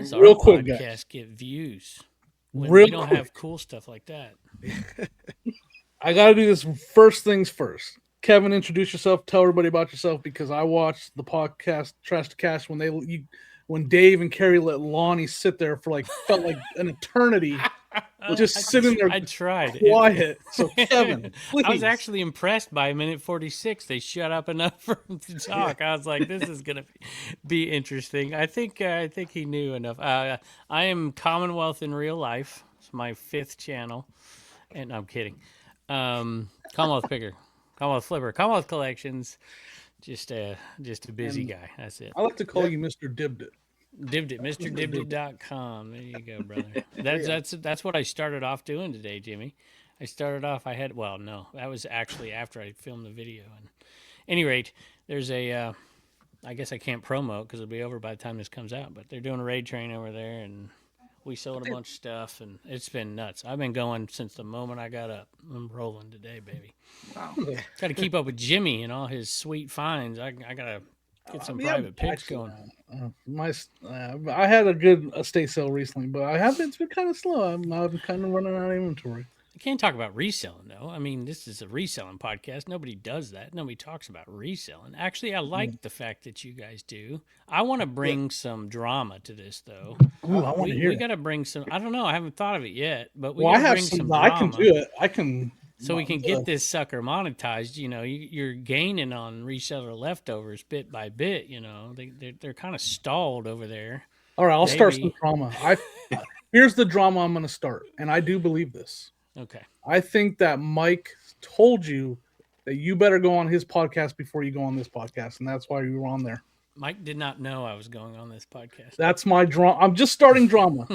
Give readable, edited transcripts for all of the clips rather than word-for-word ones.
does our real quick, guys. podcast get views when Real we don't quick. have cool stuff like that? I got to do this first things first. Kevin, introduce yourself. Tell everybody about yourself because I watched the podcast Trash to Cash when Dave and Carrie let Lonnie sit there for felt like an eternity, just sitting there I tried. quiet. So Kevin, please. I was actually impressed by minute 46. They shut up enough for him to talk. I was like, this is gonna be interesting. I think he knew enough. I am Commonwealth in real life. It's my 5th channel, and I'm kidding. Commonwealth Picker, Commonwealth Flipper, Commonwealth Collections. Just a busy guy. That's it. I like to call you Mr. Dibbed It. Dibbed it, MrDibbed.com. There you go, brother. That's what I started off doing today, Jimmy. I started off. That was actually after I filmed the video. And any rate, there's a. I guess I can't promote because it'll be over by the time this comes out. But they're doing a raid train over there, and we sold a bunch of stuff, and it's been nuts. I've been going since the moment I got up. I'm rolling today, baby. Wow. Got to keep up with Jimmy and all his sweet finds. I gotta get some private pics going. I had a good estate sale recently, but it's been kind of slow. I'm kind of running out of inventory. I can't talk about reselling, though. I mean, this is a reselling podcast. Nobody does that. Nobody talks about reselling. Actually, I like the fact that you guys do. I want to bring some drama to this, though. Ooh, I want to hear. We got to bring some. I don't know. I haven't thought of it yet, but we I got to have bring some I drama. can do it. I can. So we can get this sucker monetized. You know, you're gaining on reseller leftovers bit by bit. You know, they're kind of stalled over there. All right, I'll start some drama. Here's the drama I'm going to start, and I do believe this. Okay. I think that Mike told you that you better go on his podcast before you go on this podcast, and that's why you were on there. Mike did not know I was going on this podcast. That's my drama. I'm just starting drama.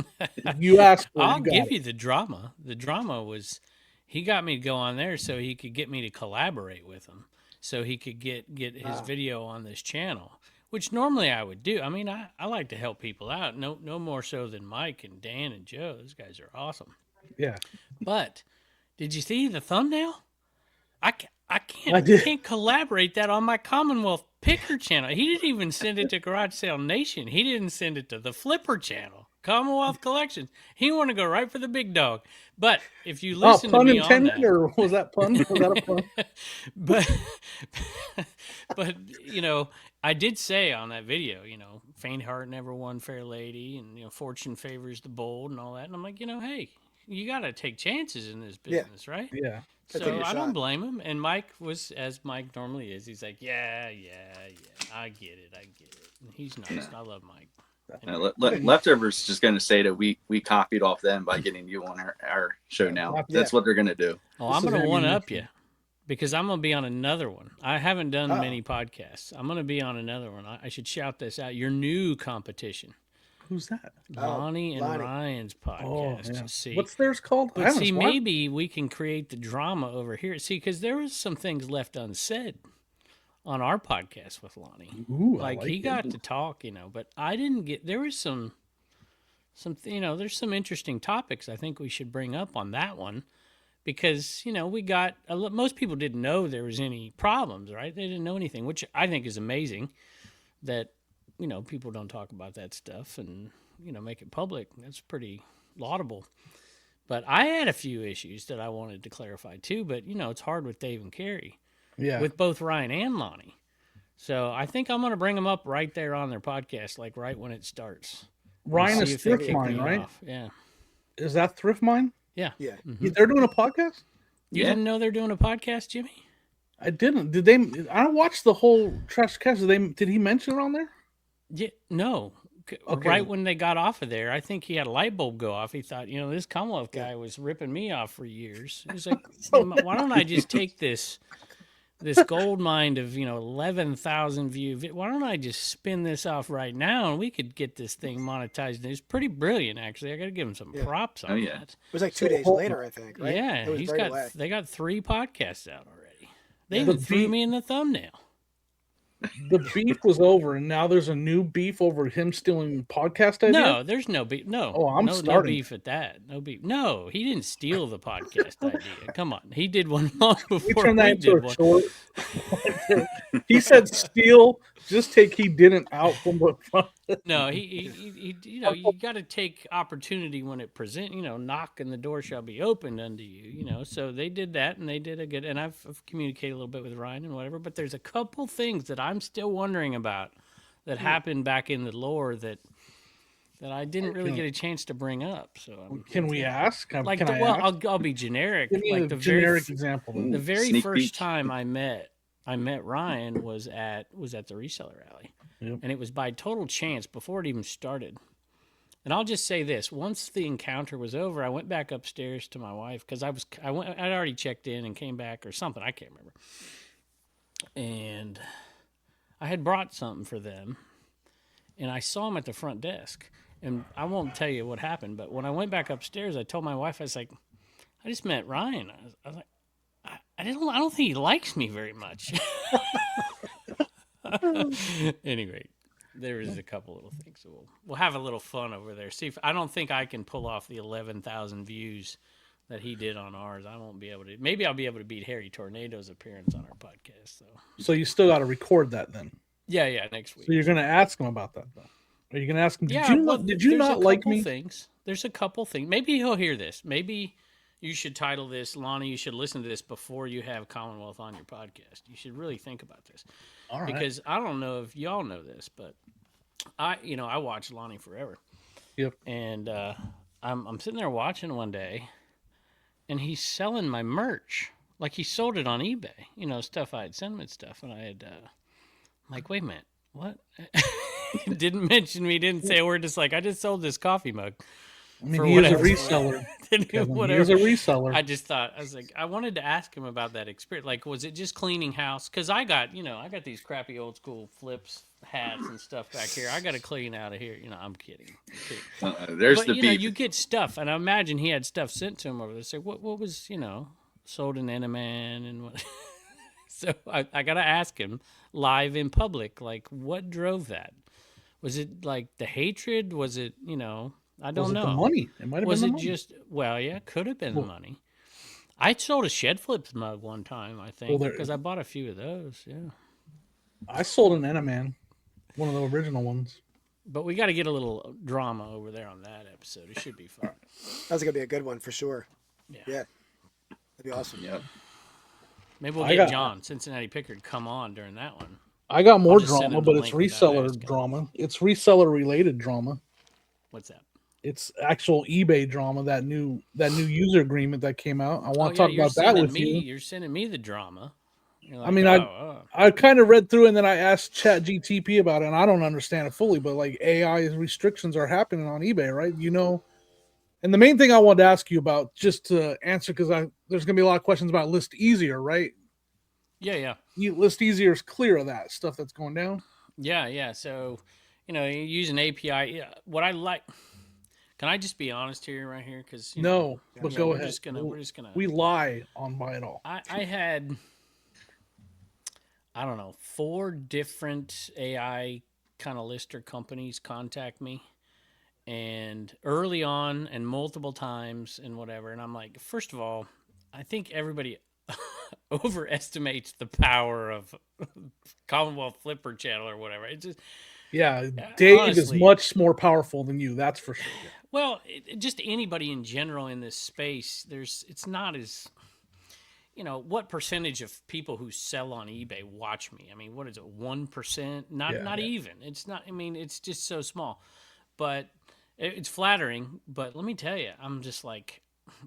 You asked for it. I'll give you the drama. The drama was he got me to go on there so he could get me to collaborate with him, so he could get his video on this channel, which normally I would do. I mean, I like to help people out. No more so than Mike and Dan and Joe. Those guys are awesome. Yeah. But did you see the thumbnail? I can't collaborate that on my Commonwealth Picker channel. He didn't even send it to Garage Sale Nation. He didn't send it to the Flipper channel, Commonwealth Collections. He wanted to go right for the big dog. But if you listen to me on that, or was that pun? Was that a pun? but you know, I did say on that video, you know, faint heart never won fair lady, and you know, fortune favors the bold, and all that. And I'm like, you know, hey, you got to take chances in this business, right? Yeah. So I don't blame him. And Mike was, as Mike normally is, he's like, yeah, I get it. And he's nice. I love Mike. Leftovers just going to say that we copied off them by getting you on our show now. That's what they're going to do. Oh, I'm going to one-up you because I'm going to be on another one. I haven't done many podcasts. I'm going to be on another one. I should shout this out. Your new competition. Who's that? Lonnie and Ryan's podcast. Oh, yeah. See, what's theirs called? But see, maybe we can create the drama over here. See, because there was some things left unsaid on our podcast with Lonnie. Ooh, like he got to talk, you know, but I didn't get. There was some, you know, there's some interesting topics I think we should bring up on that one, because you know we got most people didn't know there was any problems, right? They didn't know anything, which I think is amazing. That. You know, people don't talk about that stuff and, you know, make it public. That's pretty laudable. But I had a few issues that I wanted to clarify too, but, you know, it's hard with Dave and Carrie. Yeah. With both Ryan and Lonnie. So I think I'm going to bring them up right there on their podcast, like right when it starts. Ryan is Thrift Mine, right? Off. Yeah. Is that Thrift Mine? Yeah. Yeah. Mm-hmm. They're doing a podcast? You didn't know they're doing a podcast, Jimmy? I didn't. Did they? I don't watch the whole Trash Cash. Did he mention it on there? Yeah, no. Okay. Right when they got off of there, I think he had a light bulb go off. He thought, you know, this Commonwealth guy was ripping me off for years. He's like, why don't I just take this gold mine of, you know, 11,000 view? Why don't I just spin this off right now and we could get this thing monetized? It's pretty brilliant, actually. I got to give him some props on that. It was like 2 days later, I think. Right? Yeah, they got 3 podcasts out already. They even threw me in the thumbnail. The beef was over, and now there's a new beef over him stealing podcast ideas? No, there's no beef. No. Oh, no beef at that. No beef. No, he didn't steal the podcast idea. Come on. He did one long before we did one. He said steal Just take he didn't out from the front. No, he you know, you got to take opportunity when it present. Knock and the door shall be opened unto you. So they did that, and they did a good. And I've communicated a little bit with Ryan and whatever. But there's a couple things that I'm still wondering about that happened back in the lore that I didn't really get a chance to bring up. So can we ask? Can I ask? I'll be generic. Give me like a the generic very, example. The very Sneak first peek. time I met Ryan was at the reseller rally. Yep. And it was by total chance before it even started. And I'll just say this: once the encounter was over, I went back upstairs to my wife because I'd already checked in and came back or something. I can't remember. And I had brought something for them, and I saw him at the front desk. And I won't tell you what happened, but when I went back upstairs, I told my wife, I was like, I just met Ryan. I was like, I don't think he likes me very much. Anyway, there is a couple little things. So we'll have a little fun over there. See, if I don't think I can pull off the 11,000 views that he did on ours. I won't be able to. Maybe I'll be able to beat Harry Tornado's appearance on our podcast. So you still got to record that then. Yeah, next week. So you're going to ask him about that though. Are you going to ask him? Did you there's not like me? There's a couple things. Maybe he'll hear this. Maybe you should title this, Lonnie. You should listen to this before you have Commonwealth on your podcast. You should really think about this. All right. Because I don't know if y'all know this, but I watched Lonnie forever. Yep. And I'm sitting there watching one day, and he's selling my merch. Like he sold it on eBay. Stuff I had sent him and stuff, and I had I'm like, wait a minute, what? Didn't mention me. Didn't say a word. Just like I just sold this coffee mug. I mean, he is a reseller. Whatever. He is a reseller. I just thought, I was like, I wanted to ask him about that experience. Like, was it just cleaning house? Because I got these crappy old school flips hats and stuff back here. I got to clean out of here. I'm kidding. There's but, the beef. You get stuff, and I imagine he had stuff sent to him over there. So what was, sold in Enaman and what? So I got to ask him live in public, like, what drove that? Was it like the hatred? Was it, I don't know. The money? It might have been the money. Just, well, yeah, could have been the money. I sold a Shed Flips mug one time, I think, because I bought a few of those, yeah. I sold an Enaman, one of the original ones. But we got to get a little drama over there on that episode. It should be fun. That's going to be a good one for sure. Yeah. That'd be awesome. Yep. Maybe we'll get John, Cincinnati Pickard, come on during that one. I got more drama, but it's reseller drama. It's reseller related drama. What's that? It's actual eBay drama. That new user agreement that came out. I want to talk about that with you. You're sending me the drama. Like, I mean, I kind of read through and then I asked ChatGTP about it, and I don't understand it fully. But like AI restrictions are happening on eBay, right? And the main thing I wanted to ask you about, just to answer, because there's going to be a lot of questions about List Easier, right? Yeah. List Easier is clear of that stuff that's going down. Yeah. So, you use an API. What I like. Can I just be honest here, right here? Because go ahead. We're just gonna. We lie on Buy It All. I had, I don't know, 4 different AI kind of lister companies contact me, and early on and multiple times and whatever. And I'm like, first of all, I think everybody overestimates the power of Commonwealth Flipper Channel or whatever. It just, Dave honestly, is much more powerful than you. That's for sure. Well, just anybody in general in this space, it's not as, what percentage of people who sell on eBay watch me? I mean, what is it, 1%? Not even. It's not. I mean, it's just so small, but it's flattering. But let me tell you, I'm just like,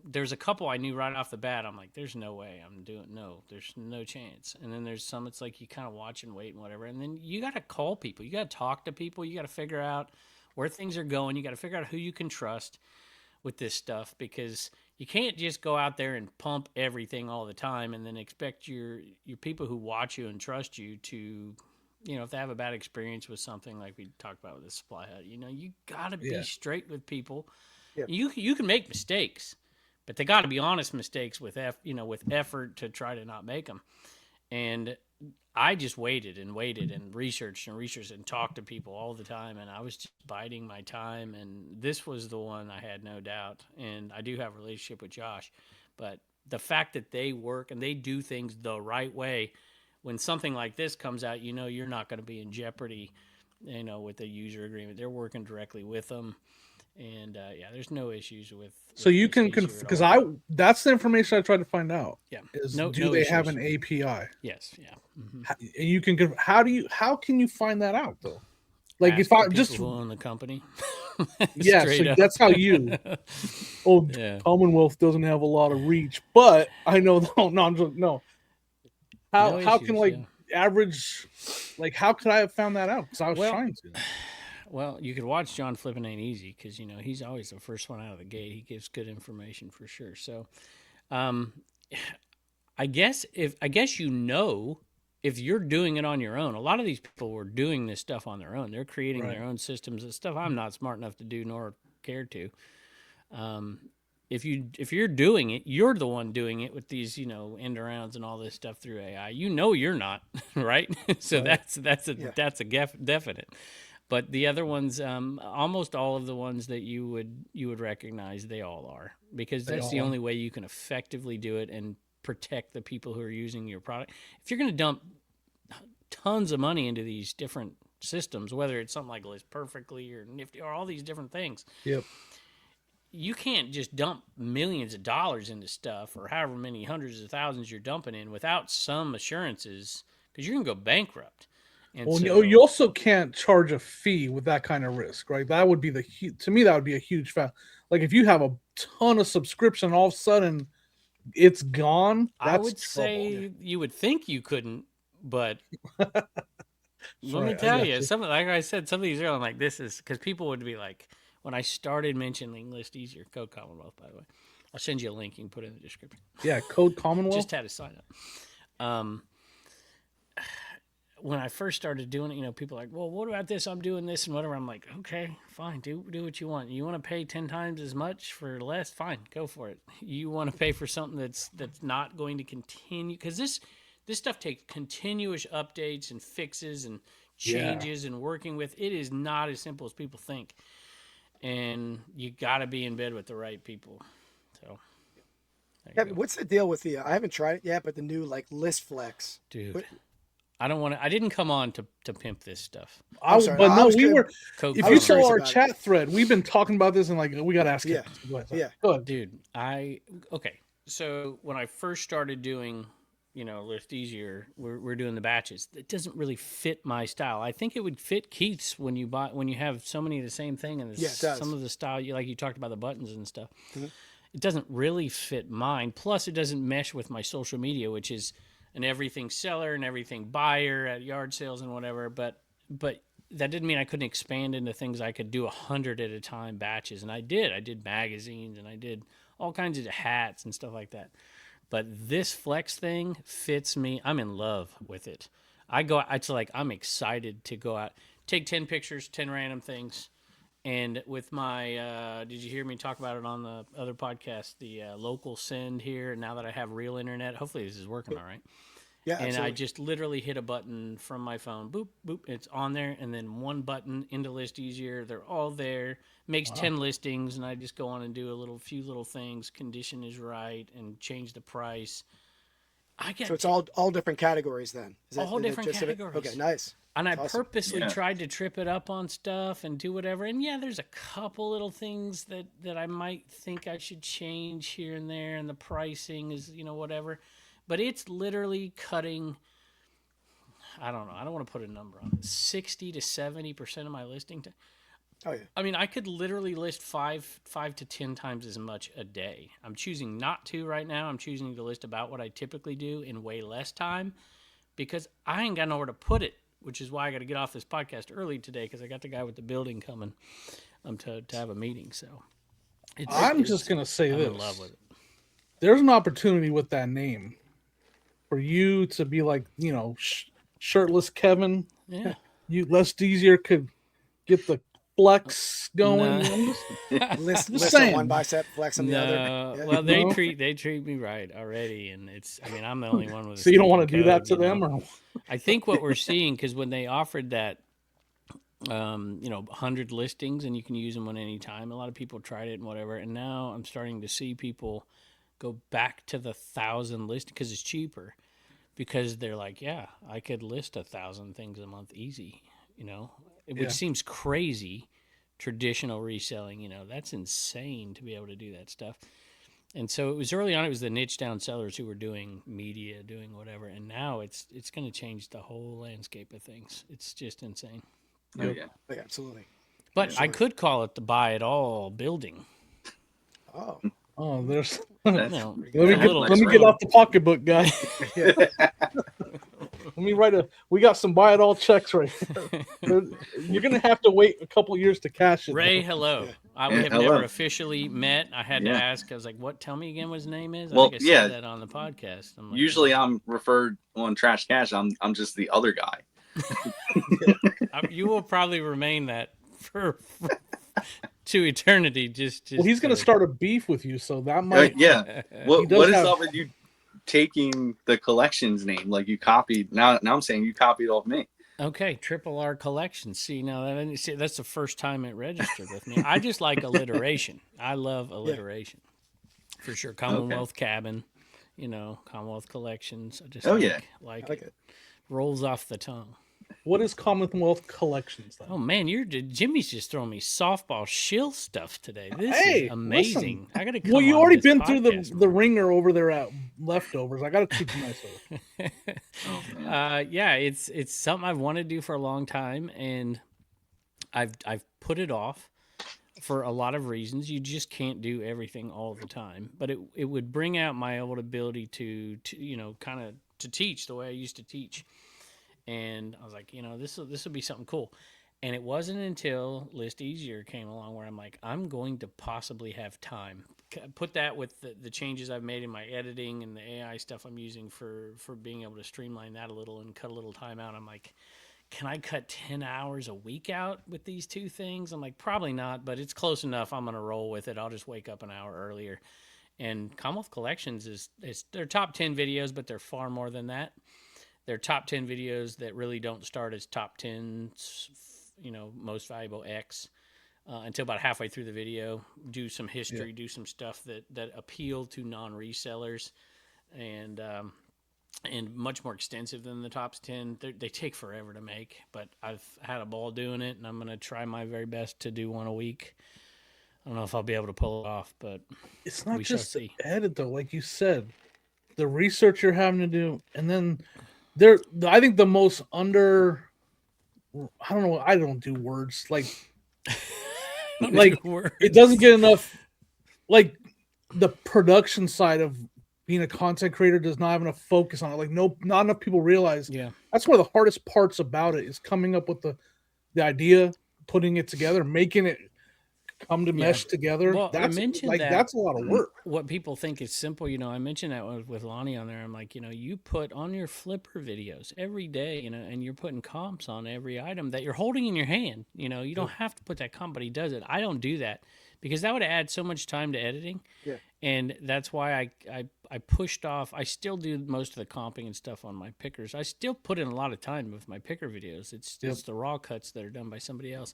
there's a couple I knew right off the bat. I'm like, there's no way there's no chance. And then there's some, it's like you kind of watch and wait and whatever. And then you got to call people. You got to talk to people. You got to figure out where things are going. You got to figure out who you can trust with this stuff, because you can't just go out there and pump everything all the time and then expect your people who watch you and trust you to, if they have a bad experience with something like we talked about with the Supply Hut, you got to be straight with people. Yeah. You can make mistakes, but they got to be honest mistakes with effort to try to not make them. And I just waited and researched and talked to people all the time, and I was just biding my time. And this was the one I had no doubt. And I do have a relationship with Josh, but the fact that they work and they do things the right way when something like this comes out, you know you're not going to be in jeopardy, you know, with the user agreement. They're working directly with them, and yeah, there's no issues with. So you this can issue at because all. that's the information I tried to find out. Yeah, Is no do no they have issues. an API? Yes, yeah. Mm-hmm. And you can how can you find that out though? Like Ask if I the people just who own the company. yeah, so Straight up. that's how you. Oh, Yeah. Commonwealth doesn't have a lot of reach, but I know no. No How can issues, like yeah. average like how could I have found that out? Because I was Well, trying to. Well, you could watch John Flippin' Ain't Easy because you know he's always the first one out of the gate. He gives good information for sure. So, um, I guess you know if you're doing it on your own. A lot of these people were doing this stuff on their own. They're creating Right. their own systems and stuff. I'm not smart enough to do nor care to. Um, if you're doing it, you're the one doing it with these end arounds and all this stuff through AI. You know you're not right. So Right. that's a definite. But the other ones, almost all of the ones that you would recognize, they all are because They that's all the are. only way you can effectively do it and protect the people who are using your product. If you're going to dump tons of money into these different systems, whether it's something like List Perfectly or Nifty or all these different things, Yep. you can't just dump millions of dollars into stuff or however many hundreds of thousands you're dumping in without some assurances because you're going to go bankrupt. And Well, so, you also can't charge a fee with that kind of risk, right? That would be to me that would be a huge fact. Like if you have a ton of subscription, all of a sudden it's gone. I That's would trouble. say you would think you couldn't, but let me Right, I tell got you, you. some like I said, some of these are I'm like this is because people would be like when I started mentioning List Easier, code Commonwealth, by the way. I'll send you a link. You can put it in the description. Yeah, code Commonwealth. Just had to sign up. When I first started doing it, people are like, well, what about this? I'm doing this and whatever. I'm like, okay, fine, do what you want. You want to pay 10 times as much for less? Fine, go for it. You want to pay for something that's not going to continue because this stuff takes continuous updates and fixes and changes and working with. It is not as simple as people think, and you got to be in bed with the right people. So, Kevin, what's the deal with the? I haven't tried it yet, but the new like list flex, dude. I don't want to. I didn't come on to pimp this stuff. I'm sorry. But I no, was we good. were. Coke If I you was saw curious our about chat thread, we've been talking about this and like we got to ask. Yeah. Kevin. Go ahead. Yeah. Go ahead. Dude, so when I first started doing, Lift Easier, we're doing the batches. It doesn't really fit my style. I think it would fit Keith's when you have so many of the same thing and Yeah, it does. some of the style you talked about the buttons and stuff. Mhm. It doesn't really fit mine. Plus, it doesn't mesh with my social media, which is an everything seller and everything buyer at yard sales and whatever. But that didn't mean I couldn't expand into things I could do 100 at a time batches, and I did. I did magazines and I did all kinds of hats and stuff like that. But this flex thing fits me. I'm in love with it. I'm excited to go out, take 10 pictures, 10 random things. And with my, did you hear me talk about it on the other podcast, the local send here? And now that I have real internet, hopefully this is working all right. Yeah. And Absolutely. I just literally hit a button from my phone, boop, boop, it's on there. And then one button into List Easier. They're all there. Makes 10 listings. And I just go on and do a few little things. Condition is right and change the price. So it's all different categories then. All is it different just a bit- categories. Okay. Nice. And I That's awesome. purposely Yeah. tried to trip it up on stuff and do whatever. And yeah, there's a couple little things that I might think I should change here and there. And the pricing is, whatever. But it's literally cutting, I don't know. I don't want to put a number on it. 60 to 70% of my listing. Oh yeah. I mean, I could literally list five to 10 times as much a day. I'm choosing not to right now. I'm choosing to list about what I typically do in way less time because I ain't got nowhere to put it, which is why I got to get off this podcast early today because I got the guy with the building coming to have a meeting. So I'm just gonna say I'm this: in love with it. there's an opportunity with that name for you to be like, shirtless Kevin. Yeah. Less easier could get the flex going. No. I'm just- List on saying. one bicep, flex on the other. Yeah. Well, they No. treat me right already, and I'm the only one with. so you don't want to stinking do that code, to them, or I think what we're seeing because when they offered that, 100 listings and you can use them on any time. A lot of people tried it and whatever, and now I'm starting to see people go back to the 1,000 list because it's cheaper. because they're like, yeah, I could list 1,000 things a month easy, which Yeah. seems crazy. Traditional reselling, that's insane to be able to do that stuff. And so it was early on, it was the niche down sellers who were doing media, doing whatever. And now it's going to change the whole landscape of things. It's just insane. Oh yeah. Yeah, absolutely. But Yeah. I could call it the buy it all building. Oh, Oh, there's. That's, No, Let me a get, little- let me get off the pocketbook, guy. yeah. Let me write a. We got some buy it all checks right here. You're gonna have to wait a couple years to cash it. Ray, though. hello. Yeah. We have Hello. never officially met. I had to Yeah. ask. I was like, "What? Tell me again what his name is." Well, I think I yeah. said that on the podcast. I'm like, usually I'm referred on Trash Cash. I'm just the other guy. you will probably remain that for to eternity. Just Well, he's gonna to- start a beef with you, so that might. Yeah. He What does is have- up with you taking the collection's name? Like you copied. Now I'm saying you copied off me. Okay, Triple R Collection. See, now that's the first time it registered with me. I just like alliteration. I love alliteration. For sure. Commonwealth Cabin, Commonwealth Collections. I just Oh, like, yeah. like I like it. it. Rolls off the tongue. What is Commonwealth Collections then? Oh man, Jimmy's just throwing me softball shill stuff today. This Hey, is amazing. I gotta come Well, you on already this been through podcast the more. ringer over there at leftovers. I gotta treat you nicer. Oh, man. Yeah, it's something I've wanted to do for a long time, and I've put it off for a lot of reasons. You just can't do everything all the time, but it would bring out my old ability to kind of to teach the way I used to teach. And I was like, this will be something cool. And it wasn't until List Easier came along where I'm like, I'm going to possibly have time. Put that with the changes I've made in my editing and the AI stuff I'm using for being able to streamline that a little and cut a little time out. I'm like, can I cut 10 hours a week out with these two things? I'm like, probably not, but it's close enough. I'm going to roll with it. I'll just wake up an hour earlier. And Commonwealth Collections is their top 10 videos, but they're far more than that. They're top 10 videos that really don't start as top 10, most valuable X until about halfway through the video. Do some history, do some stuff that appeal to non-resellers, and much more extensive than the top 10. They take forever to make, but I've had a ball doing it, and I'm going to try my very best to do one a week. I don't know if I'll be able to pull it off, but It's not we shall just see. edit though, like you said, the research you're having to do, and then I think the most under. I don't know. I don't do words like it doesn't get enough. Like the production side of being a content creator does not have enough focus on it. Like not enough people realize. Yeah. That's one of the hardest parts about it is coming up with the idea, putting it together, making it come to mesh together. Well, I that's mentioned like that that's a lot of work. What people think is simple, I mentioned that with Lonnie on there. I'm like, you put on your flipper videos every day, and you're putting comps on every item that you're holding in your hand. You don't have to put that comp, but he does it. I don't do that because that would add so much time to editing. Yeah. And that's why I pushed off. I still do most of the comping and stuff on my pickers. I still put in a lot of time with my picker videos. It's the raw cuts that are done by somebody else.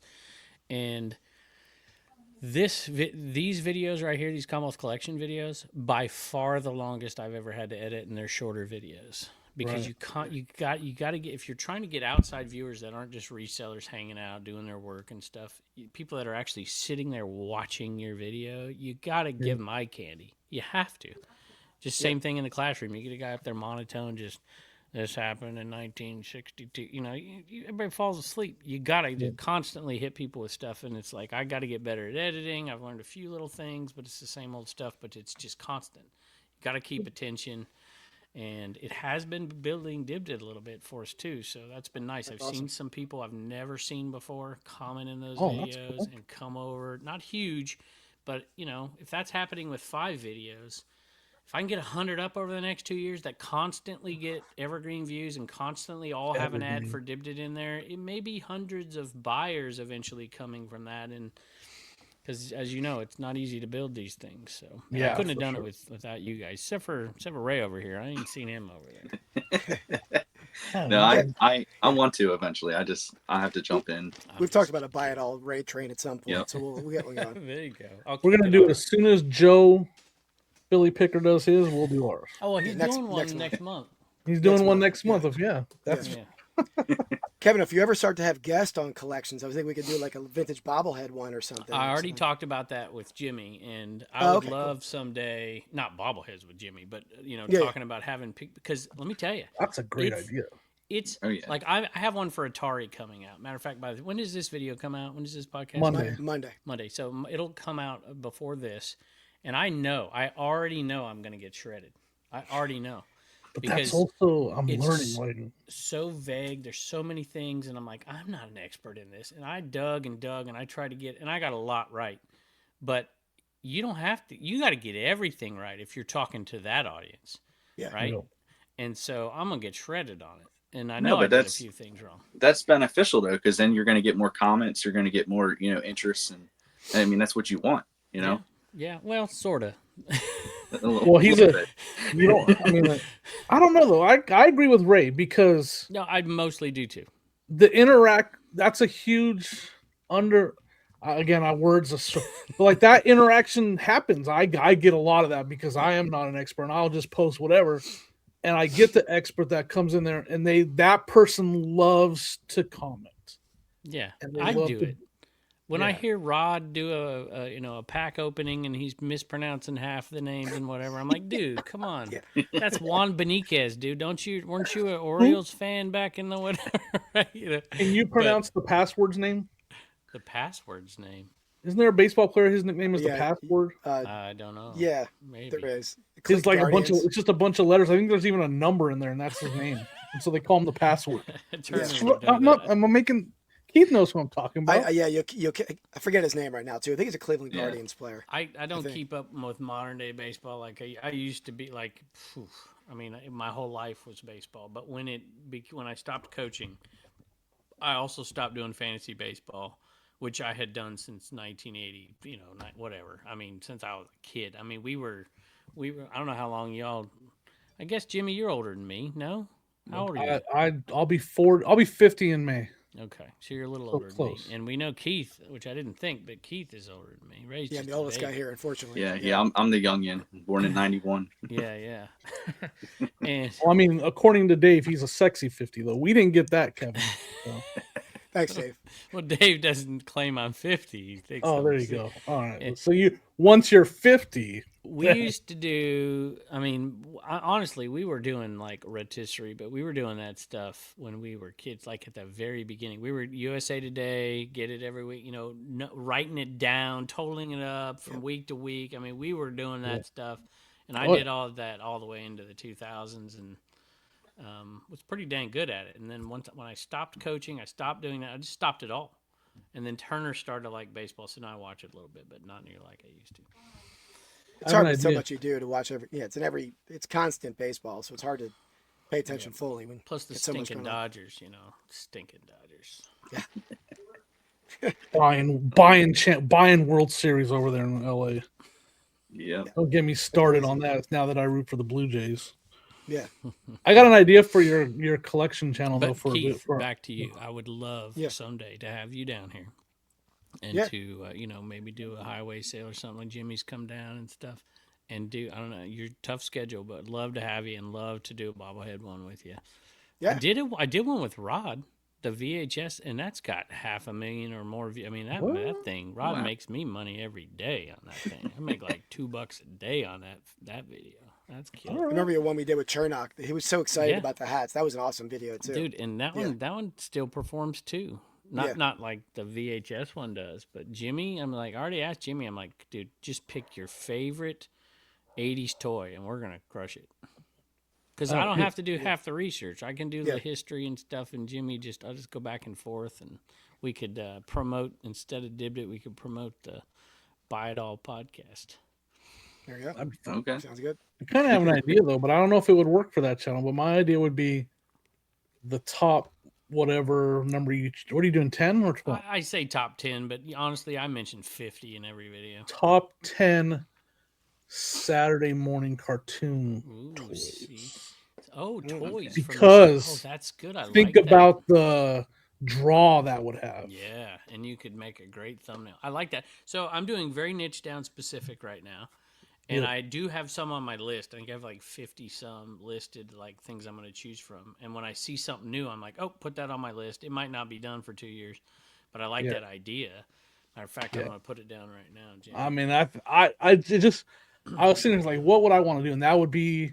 And these videos right here, these Commonwealth Collection videos, by far the longest I've ever had to edit, and they're shorter videos because you got to get, if you're trying to get outside viewers that aren't just resellers hanging out doing their work and stuff, people that are actually sitting there watching your video, you got to give them eye candy. You have to. Just same thing in the classroom. You get a guy up there monotone, just this happened in 1962. Everybody falls asleep. You got to constantly hit people with stuff. And it's like, I got to get better at editing. I've learned a few little things, but it's the same old stuff, but it's just constant. You got to keep attention. And it has been building Dibdid a little bit for us too. So that's been nice. I've seen some people I've never seen before comment in those videos and come over. Not huge, but if that's happening with 5 videos, if I can get 100 up over the next 2 years that constantly get evergreen views and constantly all have an ad for Dibdid in there, it may be hundreds of buyers eventually coming from that. And because, as you know, it's not easy to build these things. So I couldn't have done it without you guys, except for Ray over here. I ain't seen him over there. No, I want to eventually. I have to jump in. We've talked about a buy it all Ray train at some point, so we'll get one going. There you go. We're gonna do it as soon as Billy Picker does his. We'll do ours. Oh, well, he's Next doing one month. next month. He's doing Next one month, next yeah. month. That's Yeah. Kevin, if you ever start to have guests on collections, I was thinking we could do like a vintage bobblehead one or something. I or already something. talked about that with Jimmy, and I Oh, would okay, cool. love someday, not bobbleheads with Jimmy, but Yeah. talking about having because let me tell you, that's a great it's idea. it's Oh yeah. like I have one for Atari coming out. Matter of fact, when does this video come out? When does this podcast Monday. Monday. Monday. So it'll come out before this, and I already know I'm going to get shredded. I already know. But because that's also I'm it's learning. Like, so vague. There's so many things, and I'm like, I'm not an expert in this. And I dug and dug, and I tried to get, and I got a lot right. But you don't have to. You got to get everything right if you're talking to that audience, Yeah. right? Yeah. And so I'm gonna get shredded on it. And I No, know but I did a that's- few things wrong. That's beneficial though, because then you're going to get more comments. You're going to get more, interest, and I mean that's what you want. Yeah. Well, sorta. Well, he's a. You know, I mean, I don't know though. I agree with Ray because No, I mostly do too. the interact. That's a huge under. Again, our words are but like that interaction happens. I get a lot of that because I am not an expert, and I'll just post whatever, and I get the expert that comes in there, and that person loves to comment. Yeah, And they I love do to- it. When I yeah. hear Rod do a pack opening and he's mispronouncing half the names and whatever, I'm like, dude, come on, that's Juan Beniquez, dude. Weren't you an Orioles fan back in the whatever? Right? Can you pronounce the password's name? The password's name? Isn't there a baseball player? His nickname is Yeah, the password. I don't know. Yeah, Maybe. there is. It's like Guardians. it's just a bunch of letters. I think there's even a number in there, and that's his name. And so they call him the password. I'm making. Keith knows who I'm talking about. I forget his name right now too. I think he's a Cleveland Guardians player. I don't keep up with modern day baseball like I used to be. Like, I mean, my whole life was baseball. But when I stopped coaching, I also stopped doing fantasy baseball, which I had done since 1980. Whatever. I mean, since I was a kid. I mean, we were. I don't know how long y'all. I guess Jimmy, you're older than me. No, how old are you? I'll be 40. I'll be 50 in May. Okay, so you're a little older than me, and we know Keith, which I didn't think, but Keith is older than me. Ray's the oldest guy here, unfortunately. Yeah. I'm the youngin, born in '91. Yeah. And well, I mean, according to Dave, he's a sexy 50 though. We didn't get that, Kevin. So. Thanks, Dave. Well, Dave doesn't claim I'm 50. He thinks there you go. All right. And so once you're 50. We used to do. I mean, honestly, we were doing like rotisserie, but we were doing that stuff when we were kids. Like at the very beginning, we were USA Today, get it every week. Writing it down, totaling it up from week to week. I mean, we were doing that stuff, and I did all of that all the way into the 2000s, and was pretty dang good at it. And then when I stopped coaching, I stopped doing that. I just stopped it all. And then Turner started to like baseball, so now I watch it a little bit, but not near like I used to. It's hard with so much you do to watch it's constant baseball, so it's hard to pay attention fully when plus the stinking Dodgers, stinking Dodgers. Yeah. buying World Series over there in LA. Yeah. Don't get me started on that now that I root for the Blue Jays. Yeah. I got an idea for your collection channel But though for Keith, back to you. I would love someday to have you down here. And to maybe do a highway sale or something when Jimmy's come down and stuff, and do I don't know your tough schedule, but love to have you and love to do a bobblehead one with you. Yeah, I did one with Rod, the VHS, and that's got 500,000 or more. I mean that thing. Rod makes me money every day on that thing. I make like $2 a day on that video. That's cute. I remember the one we did with Chernock. He was so excited about the hats. That was an awesome video too, dude. And that one still performs too. Not like the VHS one does, but Jimmy, I'm like, I already asked Jimmy, I'm like, dude, just pick your favorite 80s toy and we're going to crush it. Because I don't have to do half the research. I can do the history and stuff, and Jimmy, I'll just go back and forth, and we could promote, instead of Dibbed It, we could promote the Buy It All podcast. There you go. Okay. Sounds good. I kind of have an idea though, but I don't know if it would work for that channel. But my idea would be the top whatever number what are you doing, 10 or 12? I say top 10, but honestly I mentioned 50 in every video. Top 10 Saturday morning cartoon toys. Toys, because that's good. Think about the draw that would have. Yeah, and you could make a great thumbnail. I like that. So I'm doing very niche down specific right now, And I do have some on my list. I think I have like 50 some listed, like things I'm going to choose from. And when I see something new, I'm like, oh, put that on my list. It might not be done for 2 years, but I like that idea. Matter of fact, I'm going to put it down right now, Jim. I mean, I was sitting there like, what would I want to do? And that would be,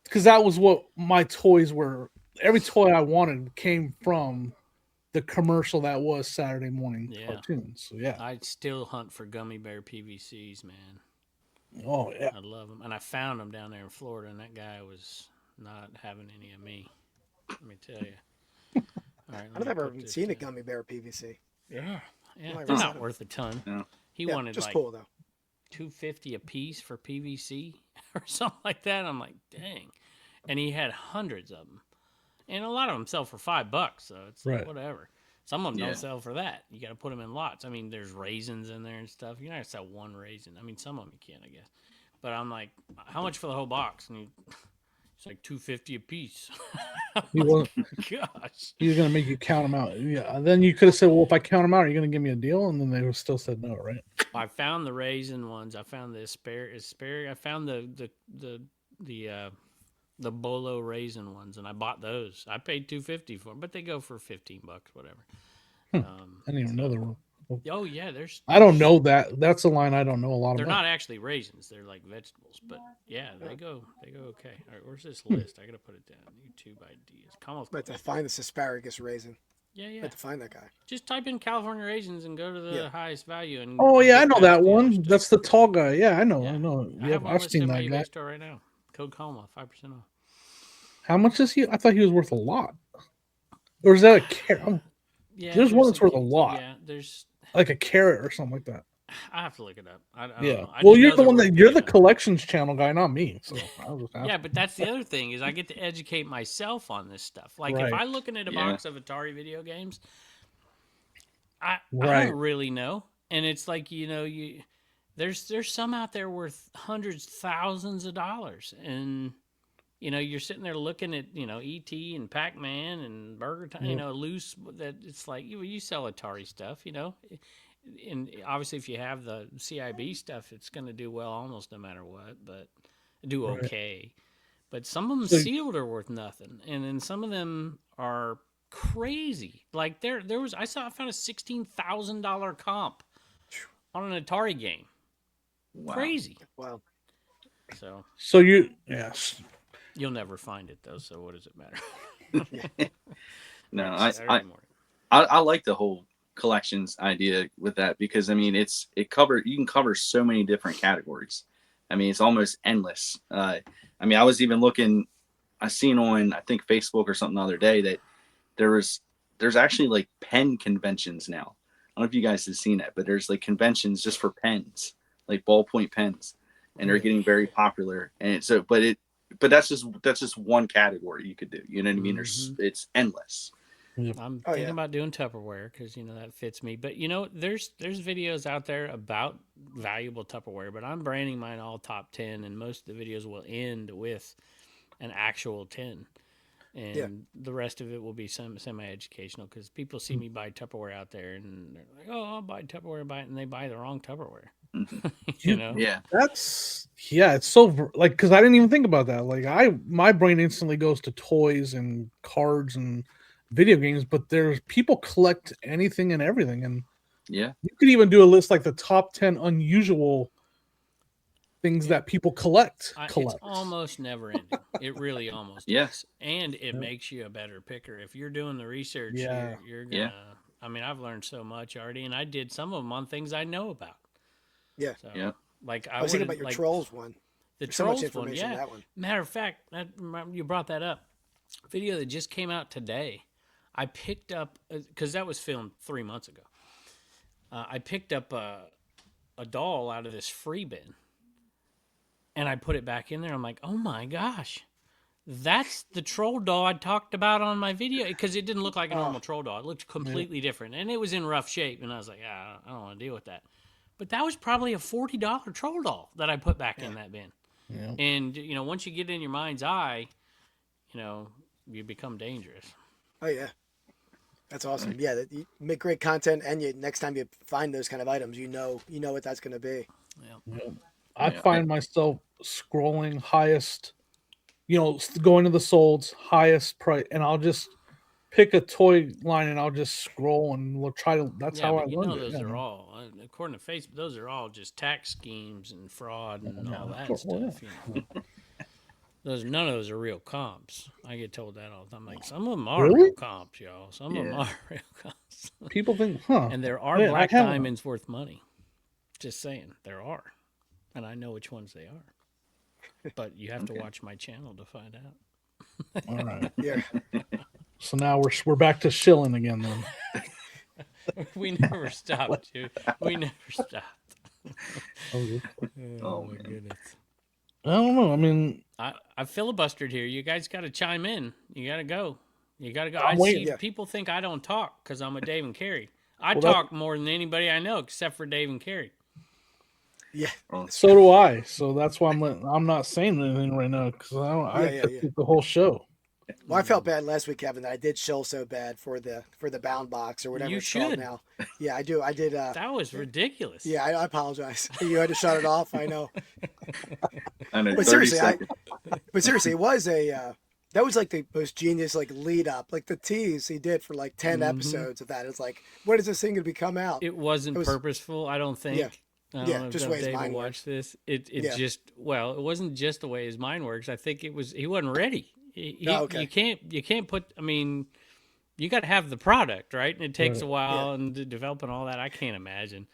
because that was what my toys were. Every toy I wanted came from the commercial that was Saturday morning cartoons. So yeah, I'd still hunt for gummy bear PVCs, man. Oh yeah, I love them, and I found them down there in Florida, and that guy was not having any of me. Let me tell you. All right, I don't think I've ever even seen a gummy bear PVC. Yeah, they're not worth a ton. Yeah. He wanted just like cool though. $250 a piece for PVC or something like that. I'm like, dang, and he had hundreds of them, and a lot of them sell for $5, so it's like whatever. Some of them don't sell for that. You got to put them in lots. I mean, there's raisins in there and stuff. You're not gonna sell one raisin. I mean, some of them you can, I guess. But I'm like, how much for the whole box? And it's like $250 a piece. He wasn't. Gosh, He's gonna make you count them out. Yeah. Then you could have said, "Well, if I count them out, are you gonna give me a deal?" And then they would still said no, right? I found the raisin ones. I found the asparagus. I found the bolo raisin ones, and I bought those. I paid $250 for them, but they go for $15, whatever. I didn't even know there were. Oh yeah, there's. I don't know that. That's a line I don't know a lot They're about. not actually raisins; they're like vegetables. But yeah, they go okay. All right, where's this list? I gotta put it down. YouTube ideas. Commonwealth. But to find this asparagus raisin. Yeah. But to find that guy. Just type in California raisins and go to the highest value. And Oh yeah, I know that one. That's the tall guy. Yeah, I know. Yeah. I know. I Yeah, have one I've listed seen at my that eBay guy. store right now. Code Commonwealth, 5% off. How much is he? I thought he was worth a lot. Or is that a carrot? Yeah, there's one that's worth a lot. Yeah, there's like a carrot or something like that. I have to look it up. I don't Yeah. know. Well, you're the one you're the collections channel guy, not me. So yeah, but that's the other thing is I get to educate myself on this stuff. Like if I'm looking at a box of Atari video games, I don't really know, and it's like there's some out there worth hundreds, thousands of dollars, and you're sitting there looking at E.T. and Pac-Man and Burger Time, loose. That it's like you sell Atari stuff, and obviously if you have the CIB stuff, it's going to do well almost no matter what, but do okay. But some of them sealed are worth nothing, and then some of them are crazy. Like I found a $16,000 comp on an Atari game. Wow. Crazy. Wow. So you'll never find it though. So what does it matter? No, I like the whole collections idea with that because I mean you can cover so many different categories. I mean it's almost endless. I mean I was even looking. I seen on I think Facebook or something the other day that there's actually like pen conventions now. I don't know if you guys have seen that, but there's like conventions just for pens, like ballpoint pens, and they're getting very popular. And but that's just one category you could do. You know what I mean? It's endless. I'm thinking about doing Tupperware because that fits me. But there's videos out there about valuable Tupperware, but I'm branding mine all top 10, and most of the videos will end with an actual 10. And the rest of it will be semi-educational because people see me buy Tupperware out there and they're like, oh, I'll buy Tupperware, and they buy the wrong Tupperware. Yeah. It's so like, because I didn't even think about that. Like my brain instantly goes to toys and cards and video games, but there's people collect anything and everything. And you could even do a list like the top 10 unusual things that people collect. It's almost never ending. It really almost is. And it makes you a better picker. If you're doing the research, you're gonna I mean, I've learned so much already, and I did some of them on things I know about. Yeah. So, like I was thinking about your trolls one. The There's trolls so much information one, in that one. Matter of fact, you brought that up. Video that just came out today. I picked up because that was filmed 3 months ago. I picked up a doll out of this free bin. And I put it back in there. I'm like, oh my gosh, that's the troll doll I talked about on my video because it didn't look like a normal troll doll. It looked completely different, and it was in rough shape. And I was like, I don't want to deal with that. But that was probably a $40 troll doll that I put back in that bin. Yeah. And once you get in your mind's eye, you become dangerous. Oh yeah, that's awesome. Yeah, you make great content, and next time you find those kind of items, you know what that's going to be. Yeah. I find myself scrolling highest, going to the solds, highest price, and I'll just pick a toy line and I'll just scroll and we'll try to. That's Yeah, how I but learned it. those Yeah, are man. all, according to Facebook, those are all just tax schemes and fraud and all Yeah, that well, stuff. None of those are real comps. I get told that all the time. Like some of them are Really? real comps, y'all. Some of them are real comps. People think, huh? And there are I black haven't. diamonds worth money. Just saying, there are, and I know which ones they are. But you have to watch my channel to find out. All right. Yeah. So now we're back to shilling again then. We never stopped, dude. We never stopped. Oh, my man. goodness. I don't know. I mean, I filibustered here. You guys got to chime in. You got to go. You got to go. I'm I waiting. see Yeah. people think I don't talk because I'm a Dave and Carey. I Well, talk more than anybody I know except for Dave and Carey. Yeah. so do I. So that's why I'm not saying anything right now because I Yeah, could yeah. keep the whole show. Well, I felt bad last week, Kevin, that I did shill so bad for the bound box or whatever You it's called should. now. Yeah, I do. I did. That was ridiculous. Yeah, I apologize. You had to shut it off. I know. I know. But 30 seriously, seconds. it was a. That was like the most genius lead up, like the tease he did for like 10 episodes of that. It's like, when is this thing gonna be come out? It wasn't purposeful, I don't think. Yeah. I don't Yeah, know if just the way his Dave will mind watch works. this. It Yeah. just it wasn't just the way his mind works. I think it was he wasn't ready. Oh, okay. You can't put. I mean, you got to have the product, right? And it takes Right. a while and to develop and all that. I can't imagine.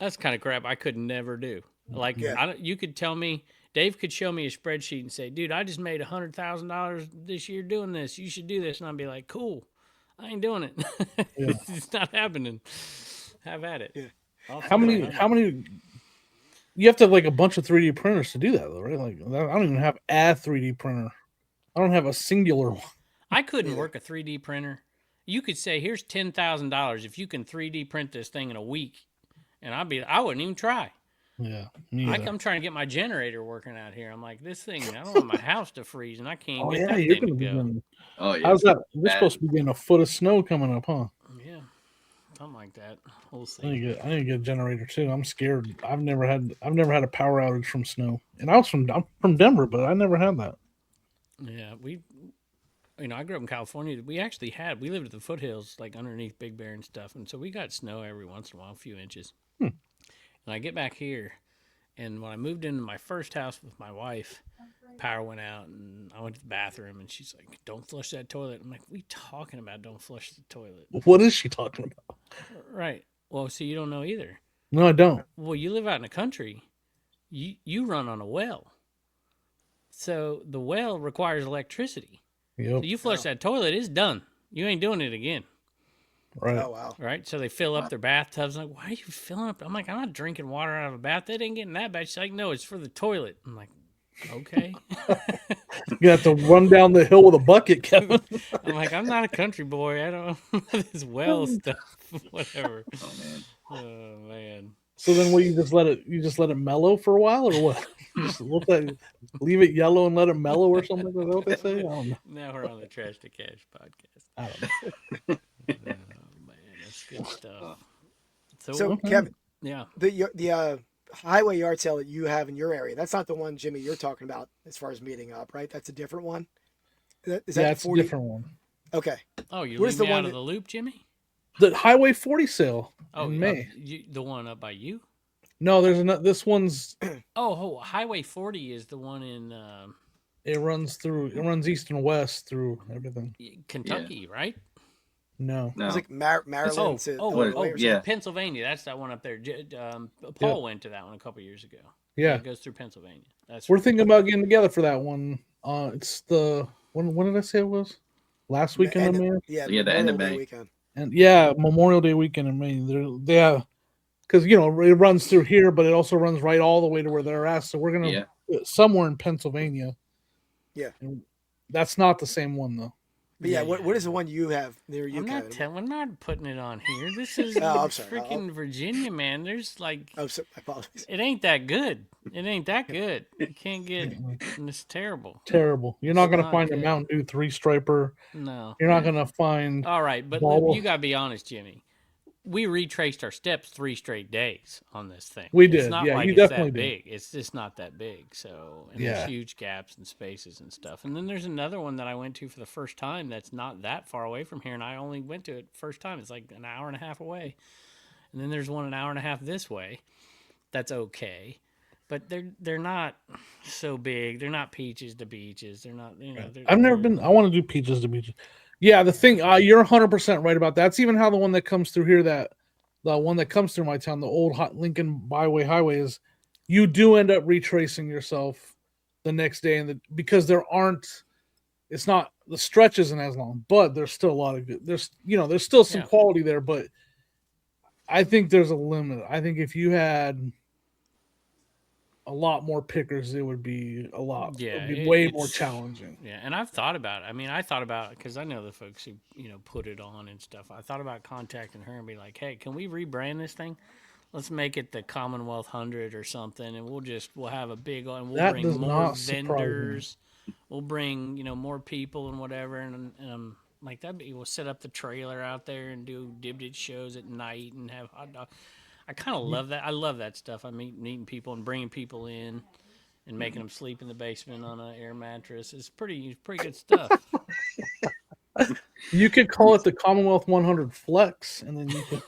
That's kind of crap I could never do. Like Yeah. you could tell me, Dave could show me a spreadsheet and say, "Dude, I just made $100,000 this year doing this. You should do this." And I'd be like, "Cool, I ain't doing it. Yeah. It's not happening. Have at it." Yeah. How many? You have to have like a bunch of 3D printers to do that, though, right? Like I don't even have a 3D printer. I don't have a singular one. I couldn't work a 3D printer. You could say, "Here's $10,000 if you can 3D print this thing in a week," and I wouldn't even try. Yeah, I'm trying to get my generator working out here. I'm like, this thing, I don't want my house to freeze, and I can't Oh get yeah, that you're thing to gonna be go. getting. Oh yeah. How's that? We're Bad. supposed to be getting a foot of snow coming up, huh? Yeah, something like that. We'll I need see. to get a generator too. I'm scared. I've never had a power outage from snow, and I'm from Denver, but I never had that. Yeah, I grew up in California. We lived at the foothills, like underneath Big Bear and stuff, and so we got snow every once in a while, a few inches. And I get back here, and when I moved into my first house with my wife, power went out, and I went to the bathroom, and she's like, "Don't flush that toilet." I'm like, "What are you talking about? Don't flush the toilet." What is she talking about? Right. Well, see, you don't know either. No, I don't. Well, you live out in the country. You run on a well. So the well requires electricity. Yep. So you flush that toilet, it's done. You ain't doing it again. Right. Oh wow. Right? So they fill up their bathtubs. I'm like, why are you filling up? I'm like, I'm not drinking water out of a bath. That ain't getting that bad. She's like, no, it's for the toilet. I'm like, okay. You have to run down the hill with a bucket, Kevin. I'm like, I'm not a country boy. I don't know this well stuff. Whatever. Oh man. Oh man. So then, what? You just let it mellow for a while, or what? Just leave it yellow and let it mellow, or something. Is that what they say? I don't know. Now we're on the Trash to Cash podcast. I don't know. Oh man, that's good stuff. So Kevin, yeah. the highway yard sale that you have in your area, that's not the one, Jimmy, you're talking about as far as meeting up, right? That's a different one. Is that It's a different one. Okay. Oh, you Where's leave me the one out of that- the loop, Jimmy? The Highway 40 sale Oh, in May. the one up by you? No, there's another. This one's. Oh, Highway 40 is the one in It runs east and west through everything. Kentucky, right? No. No. It's like Maryland to Illinois or yeah. something. Pennsylvania. That's that one up there. Paul went to that one a couple years ago. Yeah. It goes through Pennsylvania. We're thinking about getting together for that one. It's the when did I say it was? Last weekend in May. Yeah, the end of Memorial Day May. weekend. And yeah, Memorial Day weekend in May. Because it runs through here, but it also runs right all the way to where they're at. So we're gonna somewhere in Pennsylvania. Yeah, and that's not the same one though. But yeah, what is the one you have near you? We're not putting it on here. This is I'm sorry. freaking Virginia, man. There's like, Oh, so, I apologize. it ain't that good. It ain't that good. You can't get. It's terrible. Terrible. You're not gonna not find good. a Mountain Dew 3-striper. No. You're not gonna find. All right, but Bubble. you gotta be honest, Jimmy. we retraced our steps 3 straight days on this thing. We It's did. not Yeah, like you it's definitely that did. big. It's just not that big. So, and there's Yeah. huge gaps and spaces and stuff. And then there's another one that I went to for the first time that's not that far away from here, and I only went to it first time. It's like an hour and a half away. And then there's one an hour and a half this way. That's okay. But they're not so big. They're not peaches to beaches. They're not, you know, I've never been. I want to do peaches to beaches. Yeah, the thing you're 100% right about that. That's even how the one that comes through here, that the one that comes through my town, the old Lincoln Byway Highway, is you do end up retracing yourself the next day, and because there aren't, it's not, the stretch isn't as long, but there's still a lot of good. There's still some Yeah. quality there, but I think there's a limit. I think if you had a lot more pickers, it would be a lot. Yeah, It would be way more it's challenging. Yeah, and I've thought about it. I mean, I thought about because I know the folks who put it on and stuff. I thought about contacting her and be like, "Hey, can we rebrand this thing? Let's make it the Commonwealth 100 or something, and we'll have a big one. We'll That bring does more not surprise me. vendors. We'll bring more people and whatever." And I'm like, we'll set up the trailer out there and do dibdit shows at night and have hot dog. I kind of love that. I love that stuff. I meeting people and bringing people in and making them sleep in the basement on an air mattress. It's pretty good stuff. You could call it the Commonwealth 100 Flex, and then you could.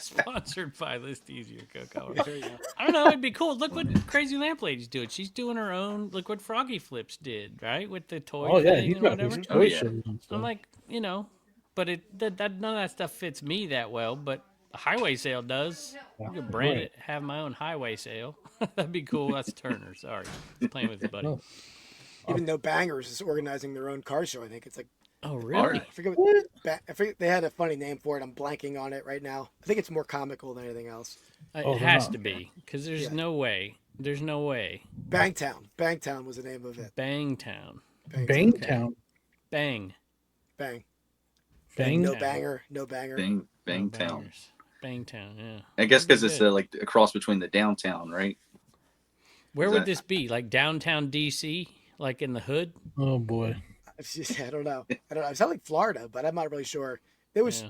Sponsored by List Easier Cook. There you go. I don't know. It'd be cool. Look what Crazy Lamp Lady's doing. She's doing her own. Look what Froggy Flips did, right, with the toy Oh yeah, thing he's and got whatever. his Oh, toy yeah. shows and stuff. I'm like, but that none of that stuff fits me that well. But a highway sale does. I could brand Right. it, have my own highway sale. That'd be cool. That's Turner. Sorry, he's playing with his buddy. No. Even though Bangers is organizing their own car show, I think it's like Oh, really? I forget I forget they had a funny name for it. I'm blanking on it right now. I think it's more comical than anything else. Oh, It they're has not. to be because there's Yeah. no way. There's no way. Bangtown. Bangtown was the name of it. Bangtown. Bangtown. Bang. Bang. Bang. No Town. banger. No banger. Bang No Town. bangers. Bangtown. Yeah. I guess That'd be because it's good. like a cross between the downtown, right? Where is would that- this be? Like downtown DC? Like in the hood? Oh boy. I don't know. It sounds like Florida, but I'm not really sure. There was, Yeah.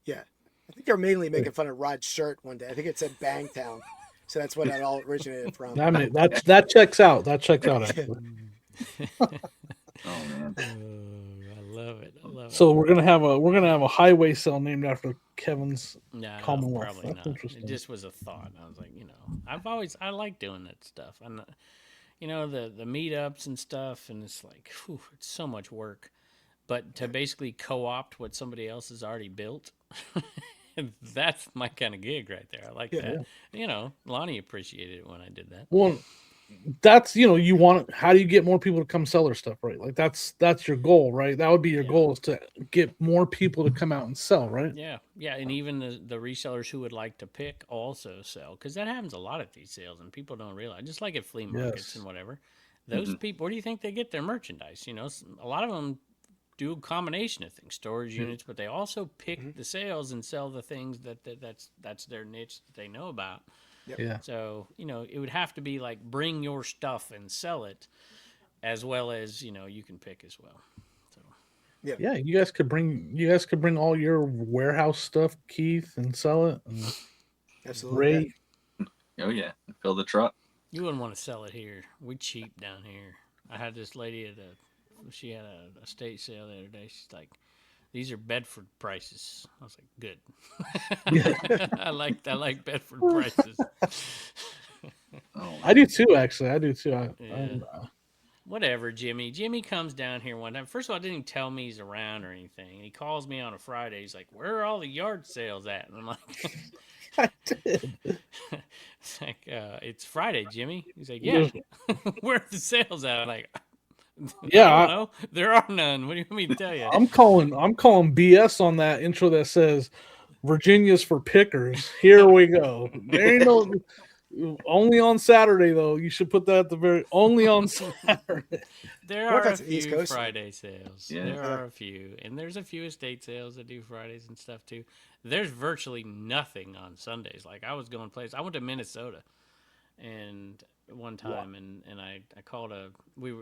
yeah. I think they're mainly making fun of Rod's shirt one day. I think it said Bangtown, so that's what that all originated from. I mean, that checks out. That checks out. Actually. Oh man. I love it. I love it. So we're gonna have a highway sale named after Kevin's. No, Commonwealth. probably That's not. interesting. It just was a thought. I was like, I like doing that stuff. And the meetups and stuff, and it's like, whew, it's so much work. But to basically co-opt what somebody else has already built, that's my kind of gig right there. I like that. Lonnie appreciated it when I did that. Well, that's you want. How do you get more people to come sell their stuff, right? Like that's your goal, right? That would be your goal, is to get more people to come out and sell, right? Yeah, and even the resellers who would like to pick also sell, because that happens a lot at these sales, and people don't realize. Just like at flea markets Yes. and whatever, those people. Where do you think they get their merchandise? A lot of them do a combination of things, storage units, but they also pick the sales and sell the things that's their niche that they know about. Yeah. So it would have to be like bring your stuff and sell it, as well as you can pick as well. So Yeah, you guys could bring all your warehouse stuff, Keith, and sell it. And Absolutely. Ray, Oh yeah. Fill the truck. you wouldn't want to sell it here. We cheap down here. I had this lady she had a estate sale the other day. She's like, "These are Bedford prices." I was like, "Good." I like Bedford prices. Oh, I do too. Actually, I do too. Whatever, Jimmy. Jimmy comes down here one time. First of all, didn't even tell me he's around or anything. And he calls me on a Friday. He's like, "Where are all the yard sales at?" And I'm like, I did. it's like, it's Friday, Jimmy. He's like, "Yeah." Where are the sales at? I'm like, Yeah, I don't know. There are none. What do you want me to tell you? I'm calling BS on that intro that says Virginia's for pickers. Here we go. There ain't no only on Saturday though. You should put that at the very only on Saturday. There What are a about the East few Coast? Friday sales. Yeah. There are a few. And there's a few estate sales that do Fridays and stuff too. There's virtually nothing on Sundays. Like I was going places. I went to Minnesota and one time and I called I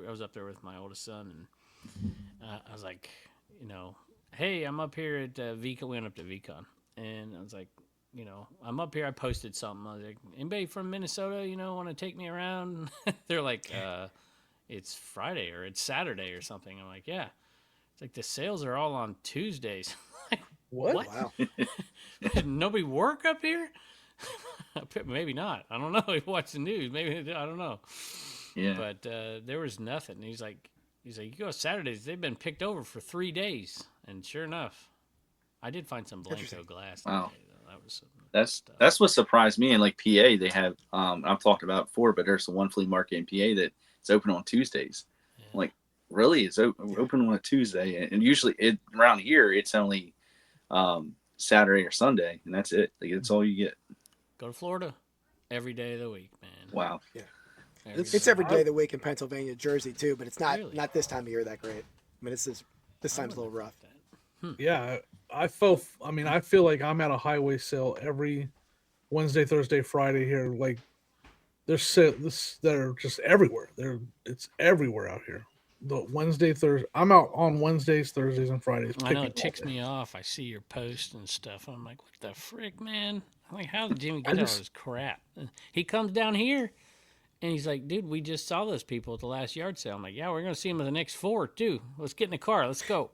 was up there with my oldest son and I was like, hey, I'm up here at VCon. We went up to VCon. And I was like, I'm up here. I posted something. I was like, anybody from Minnesota, want to take me around? They're like, it's Friday or it's Saturday or something. I'm like, yeah. It's like the sales are all on Tuesdays. Like, What? what? Wow. Nobody work up here? Maybe not. I don't know. He watched the news. Maybe I don't know. Yeah. But there was nothing. He's like, you go Saturdays. They've been picked over for 3 days, and sure enough, I did find some Blanco glass. Wow. Today, though. That was that's what surprised me. In like PA, they have I've talked about it before, but there's the one flea market in PA that it's open on Tuesdays. Yeah. Like, really, it's open on a Tuesday, and usually around here it's only Saturday or Sunday, and that's it. Like, it's all you get. Go to Florida every day of the week, man. Wow. Yeah. Every It's day. every day of the week in Pennsylvania, Jersey too, but it's not Really? not this time of year that great. I mean, this time's a little rough. Yeah, I feel like I'm at a highway sale every Wednesday, Thursday, Friday here. Like they're just everywhere. It's everywhere out here. The Wednesday, Thursday. I'm out on Wednesdays, Thursdays, and Fridays. I know picking it ticks all day. me off. I see your posts and stuff. I'm like, what the frick, man? I'm like, how did Jimmy I get all just- this crap? He comes down here and he's like, dude, we just saw those people at the last yard sale. I'm like, yeah, we're going to see them at the next 4 too. Let's get in the car. Let's go.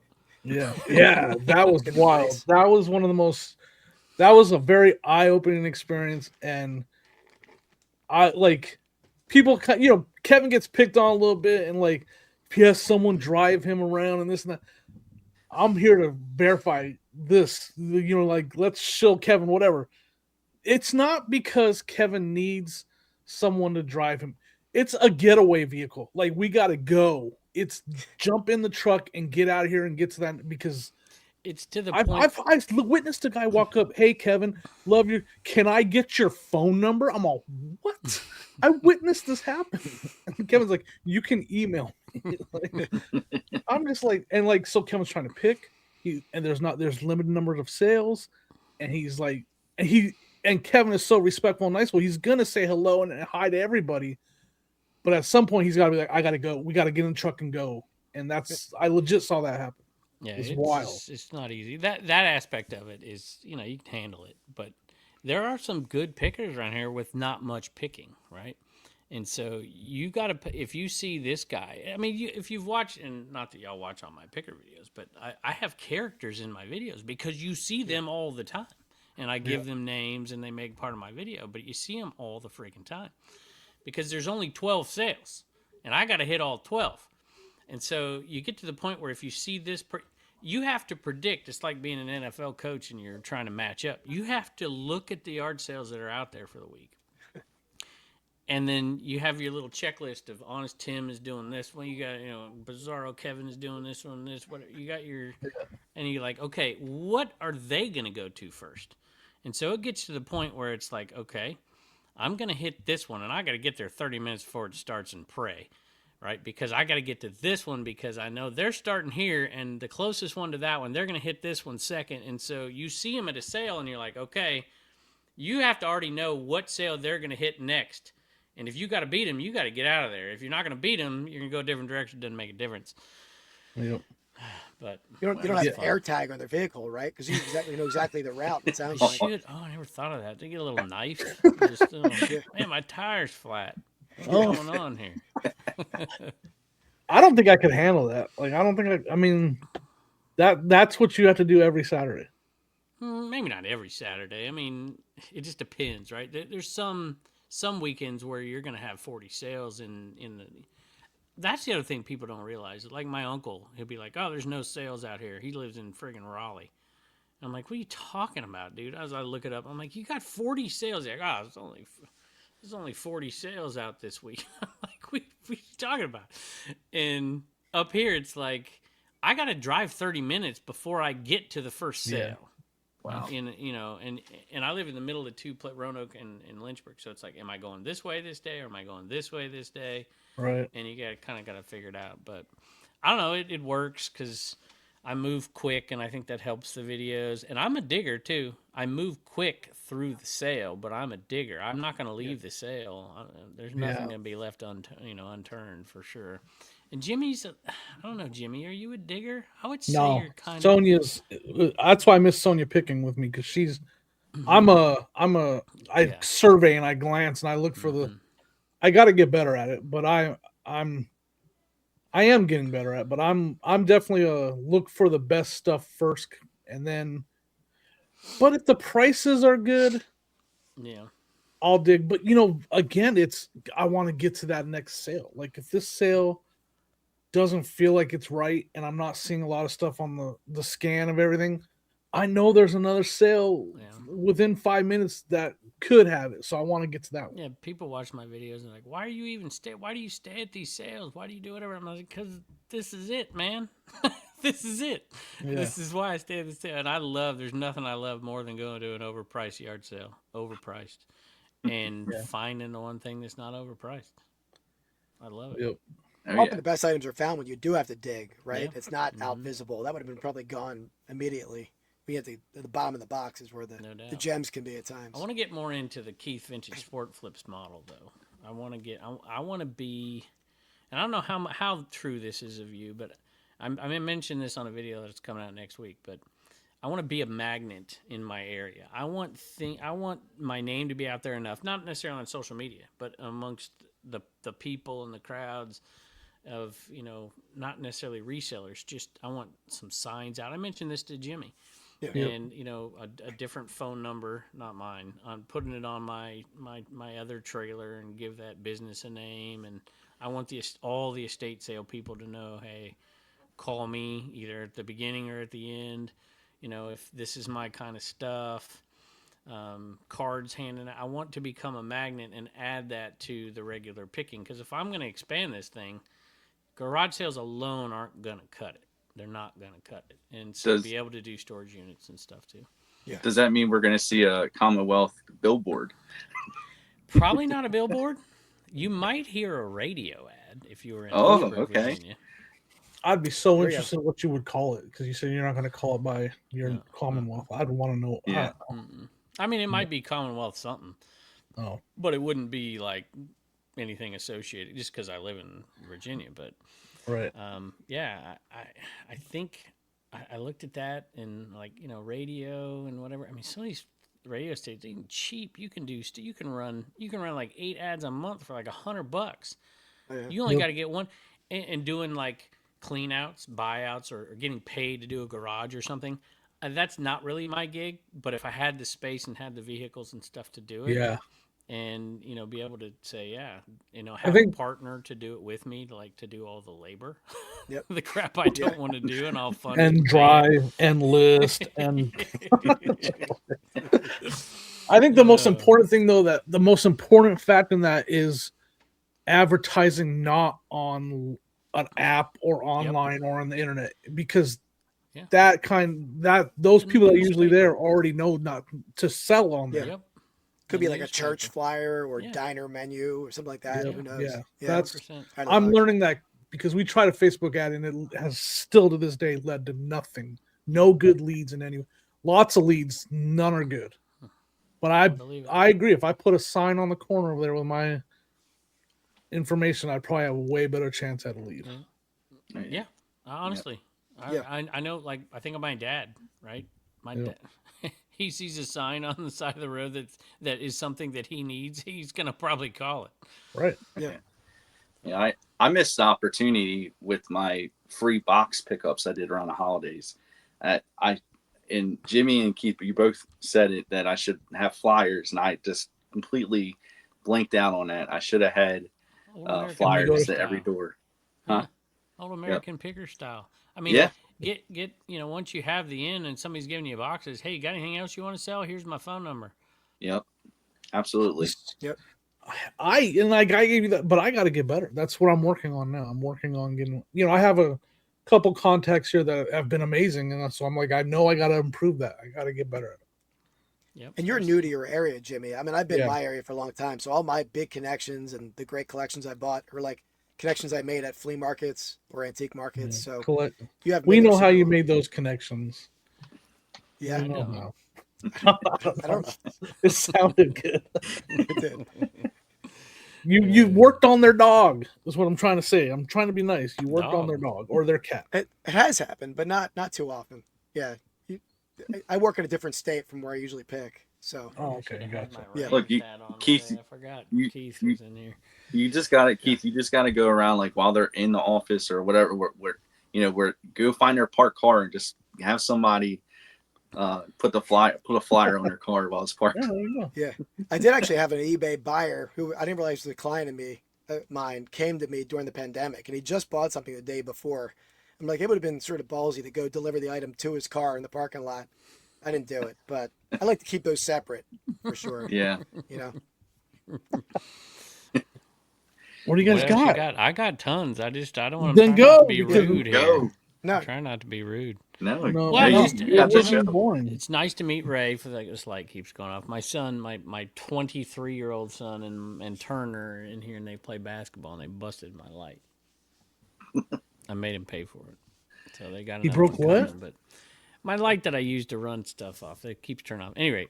Yeah, yeah, that was Good wild. advice. That was one of the most. That was a very eye-opening experience, and I like people. Kevin gets picked on a little bit, and like if he has someone drive him around and this and that. I'm here to verify this. Like let's show Kevin whatever. It's not because Kevin needs someone to drive him. It's a getaway vehicle. Like we gotta go. It's jump in the truck and get out of here and get to that because It's to the I've, point. I've witnessed a guy walk up. Hey Kevin, love you. Can I get your phone number? I'm all what? I witnessed this happen. And Kevin's like, you can email me. Like, I'm just like, and like, so Kevin's trying to pick. There's limited numbers of sales, and he's like, and Kevin is so respectful and nice. Well, he's gonna say hello and hi to everybody, but at some point he's got to be like, I gotta go. We got to get in the truck and go. And I legit saw that happen. Yeah, It's wild. It's not easy. That aspect of it is, you can handle it. But there are some good pickers around here with not much picking, right? And so you got to, if you see this guy, I mean, if you've watched, and not that y'all watch all my picker videos, but I have characters in my videos because you see them all the time. And I give them names and they make part of my video, but you see them all the freaking time because there's only 12 sales and I got to hit all 12. And so you get to the point where if you see this, you have to predict. It's like being an NFL coach and you're trying to match up. You have to look at the yard sales that are out there for the week. And then you have your little checklist of Honest Tim is doing this one. You got, Bizarro Kevin is doing this one, this. What you got and you're like, okay, what are they going to go to first? And so it gets to the point where it's like, okay, I'm going to hit this one and I got to get there 30 minutes before it starts and pray. Right, because I got to get to this one because I know they're starting here, and the closest one to that one, they're going to hit this one second. And so you see them at a sale, and you're like, okay, you have to already know what sale they're going to hit next. And if you got to beat them, you got to get out of there. If you're not going to beat them, you're going to go a different direction. It doesn't make a difference. Yep. But You don't have an air tag on their vehicle, right? Because you know exactly the route. It sounds like. Should. Oh, I never thought of that. They get a little knife. Just, man, my tire's flat. What's going on here? I don't think I could handle that. Like, I don't think I mean, that's what you have to do every Saturday. Maybe not every Saturday. I mean, it just depends, right? There's some weekends where you're going to have 40 sales in the. That's the other thing people don't realize. Like my uncle, he'll be like, "Oh, there's no sales out here. He lives in friggin' Raleigh." And I'm like, "What are you talking about, dude?" As I look it up, I'm like, "You got 40 sales." He's like, "Oh, there's only 40 sales out this week." I'm like, what are you talking about? And up here, it's like, I got to drive 30 minutes before I get to the first sale. Yeah. Wow. And I live in the middle of Roanoke and Lynchburg. So it's like, am I going this way this day or am I going this way this day? Right. And you got to figure it out. But I don't know. It works because I move quick, and I think that helps the videos. And I'm a digger too. I move quick through the sale, but I'm a digger. I'm not going to leave the sale. There's nothing Yeah. going to be left unturned for sure. And Jimmy's, I don't know, Jimmy, are you a digger? I would say No, you're kind of. Sonia's. That's why I miss Sonia picking with me because she's. I Yeah. survey and I glance and I look for the. Mhm. I got to get better at it, but I am getting better at it, but I'm definitely a look for the best stuff first, and then. But if the prices are good, Yeah. I'll dig. But again, it's I want to get to that next sale. Like if this sale doesn't feel like it's right, and I'm not seeing a lot of stuff on the scan of everything, I know there's another sale Yeah. within 5 minutes that could have it. So I want to get to that one. Yeah, people watch my videos and like, why are you even stay? Why do you stay at these sales? Why do you do whatever? I'm like, because this is it, man. This is it. Yeah. This is why I stay at the sale. And there's nothing I love more than going to an overpriced yard sale, overpriced, and Yeah. finding the one thing that's not overpriced. I love it. Yep. Oh, Often yeah. the best items are found when you do have to dig, right? Yeah. It's not out Mhm. visible. That would have been probably gone immediately. We at the bottom of the box is where No the doubt. gems can be at times. I want to get more into the Keith Vintage Sport Flips model, though. I want to get. I want to be, and I don't know how true this is of you, but I may mention this on a video that's coming out next week. But I want to be a magnet in my area. I want my name to be out there enough, not necessarily on social media, but amongst the people and the crowds of not necessarily resellers. Just I want some signs out. I mentioned this to Jimmy. Yeah. Yep. And a different phone number, not mine. I'm putting it on my other trailer and give that business a name. And I want all the estate sale people to know, hey, call me either at the beginning or at the end. If this is my kind of stuff, cards handing out. I want to become a magnet and add that to the regular picking. Because if I'm going to expand this thing, garage sales alone aren't going to cut it. They're not going to cut it. And so be able to do storage units and stuff too. Yeah. Does that mean we're going to see a Commonwealth billboard? Probably not a billboard. You might hear a radio ad if you were in Oh, Lynchburg, okay. Virginia. I'd be so There you interested in what you would call it because you said you're not going to call it by your No. Commonwealth. I'd want to know. Yeah. I mean, it might be Commonwealth something, Oh, but it wouldn't be like anything associated just because I live in Virginia. But right. yeah, I think I looked at that and radio and whatever. I mean, some of these radio stations even cheap. You can run like 8 ads a month for like $100. Oh, yeah. You only Yep. got to get one, and doing like clean outs, buyouts, or getting paid to do a garage or something. That's not really my gig, but if I had the space and had the vehicles and stuff to do it, Yeah. and be able to say, yeah, I have think- a partner to do it with me, to do all the labor, Yep. the crap I don't want to do, and I'll fund it And pay it. drive and list and I think the most important thing though that the most important fact in that is advertising not on an app or online or on the internet because Yeah. those In the people that are usually newspaper. there already know not to sell on there. Yep. Could The be like a church newspaper. flyer or Yeah. diner menu or something like that. Yep. Who knows? Yeah. Yeah. That's 100%. Out of the I'm box. learning that because we tried a Facebook ad and it has still to this day led to nothing. No good leads in any. Lots of leads, none are good. But Believe it. I agree. If I put a sign on the corner over there with my information, I'd probably have a way better chance at a lead. Yeah, honestly, Yeah. I know. Like, I think of my dad. Right, my Yep. dad. He sees a sign on the side of the road that is something that he needs. He's gonna probably call it. Right. Yeah. Yeah, I missed the opportunity with my free box pickups I did around the holidays. And Jimmy and Keith, you both said it that I should have flyers, and I just completely blanked out on that. I should have had Old American flyers picker at every style. door. Yeah. Old American picker style. I mean, Yeah. get once you have the in and somebody's giving you boxes. Hey, got anything else you want to sell? Here's my phone number. Yep, absolutely. Yep. I gave you that, but I got to get better. That's what I'm working on now. I'm working on getting. I have a couple contacts here that have been amazing, and so I'm like, I know I got to improve that. I got to get better at it. Yep. And you're new to your area, Jimmy. I mean, I've been in Yeah. my area for a long time, so all my big connections and the great collections I bought are like connections I made at flea markets or antique markets. So Collect. you have. We made know those how super you well. made those connections. Yeah, We I know know. how. I don't know. It sounded good. It did. You worked on their dog. Is what I'm trying to say. I'm trying to be nice. You worked on Dog. their dog or their cat. It has happened, but not too often. Yeah, you, I work in a different state from where I usually pick. So Oh, I okay, should have had gotcha. my Yeah. Look, Ravens hat on Keith, today. I forgot you, Keith you was in here. you just got to Keith. You just got to go around like while they're in the office or whatever. Where go find their parked car and just have somebody put a flyer on their car while it's parked. Yeah, there you go. yeah, I did actually have an eBay buyer who I didn't realize was a client of mine came to me during the pandemic, and he just bought something the day before. I'm like, it would have been sort of ballsy to go deliver the item to his car in the parking lot. I didn't do it, but I like to keep those separate for sure. Yeah. You know, What do you guys What else you got? got? I got tons. I don't want Then to try not to go, be because- rude here. Go. no, Try not to be rude. No, No, Well, you, just- you got it the was show. boring. It's nice to meet Ray. For like this light keeps going off. My son, my 23-year-old son, and Turner are in here, and they play basketball, and they busted my light. I made him pay for it, so they got. He another broke one what? coming, but my light that I use to run stuff off, it keeps turning off. Anyway,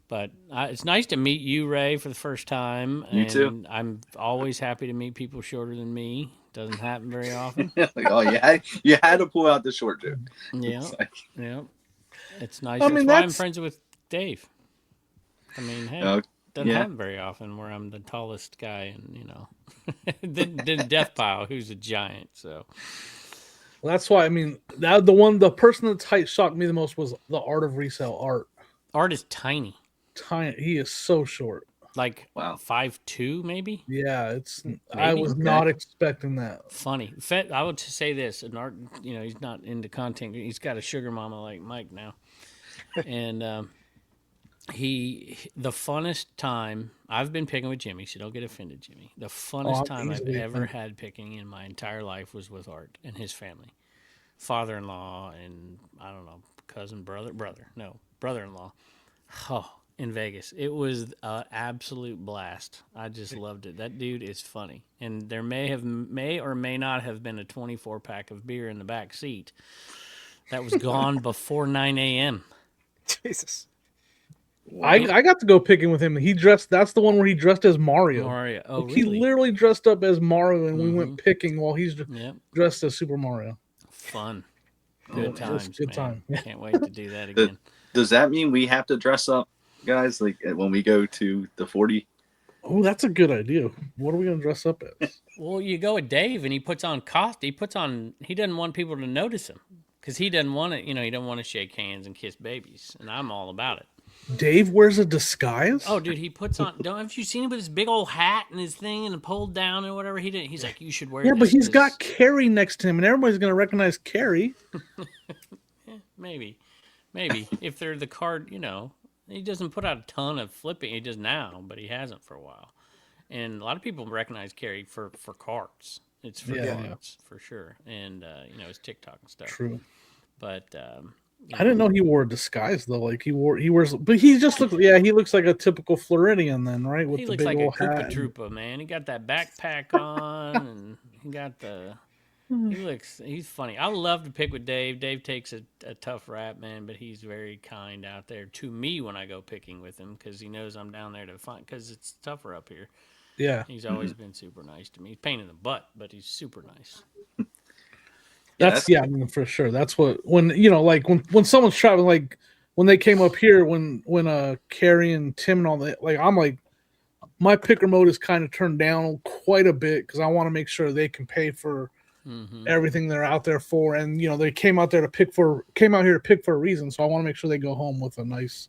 but it's nice to meet you, Ray, for the first time. You and too. I'm always happy to meet people shorter than me. Doesn't happen very often. Like, oh, you had to pull out the short joke. Yeah, It's like, yeah. It's nice. I That's mean, why I'm that's- friends with Dave. I mean, hey, oh, doesn't yeah. happen very often where I'm the tallest guy, and then Death Pile, who's a giant. So Well, that's why. I mean, the person that's height shocked me the most was the art of resale art. Art is tiny, Tiny. He is so short. like Wow. 5'2", maybe. Yeah, I was Okay. not expecting that. Funny. I would say this: an art. He's not into content. He's got a sugar mama like Mike now, and the funnest time I've been picking with Jimmy. So don't get offended, Jimmy. The funnest I'm time I've easily ever offended. had picking in my entire life was with Art and his family, father-in-law, and I don't know, cousin, brother-in-law. Oh, in Vegas. It was an absolute blast. I just loved it. That dude is funny. And there may or may not have been a 24-pack of beer in the back seat that was gone before 9 a.m. Jesus. I got to go picking with him. He dressed. That's the one where he dressed as Mario. Mario. Oh, Like, he really? literally dressed up as Mario, and we went picking while he's Yep. dressed as Super Mario. Fun. Yeah, Good it was a times, good man. time. Can't wait to do that again. Does that mean we have to dress up, guys? Like when we go to the 40? Oh, that's a good idea. What are we gonna dress up as? Well, you go with Dave, and he puts on He doesn't want people to notice him because he doesn't want to. He doesn't want to shake hands and kiss babies, and I'm all about it. Dave wears a disguise. Oh, dude, he puts on. Have you seen him with his big old hat and his thing and pulled down and whatever he did? He's like, you should wear. yeah, this but he's 'cause-" got Carrie next to him, and everybody's gonna recognize Carrie. maybe if they're the card. He doesn't put out a ton of flipping. He does now, but he hasn't for a while. And a lot of people recognize Carrie for cards. It's for Yeah. cards for sure, and his TikTok and stuff. True. But I didn't know he wore a disguise though. Like he wears, but he just looks. Yeah, he looks like a typical Floridian then, right? With he the looks big like a old Koopa hat. Troopa, man. He got that backpack on, and he got the. He's funny. I love to pick with Dave. Dave takes a tough rap, man, but he's very kind out there to me when I go picking with him because he knows I'm down there to find. Because it's tougher up here. Yeah, He's always been super nice to me. He's a pain in the butt, but he's super nice. I mean, for sure. That's what like when someone's traveling, like when they came up here, when Carrie and Tim and all that, like I'm like, my picker mode is kind of turned down quite a bit because I want to make sure they can pay for everything they're out there for, and they came out here to pick for a reason, so I want to make sure they go home with a nice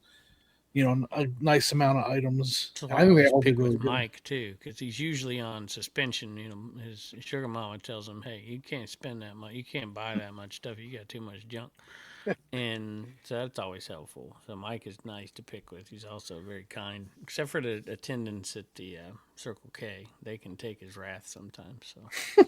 amount of items. So I think they always all pick did really with good. Mike too, because he's usually on suspension. His sugar mama tells him, "Hey, you can't spend that much. You can't buy that much stuff. You got too much junk." And so that's always helpful. So Mike is nice to pick with. He's also very kind, except for the attendants at the Circle K. They can take his wrath sometimes. So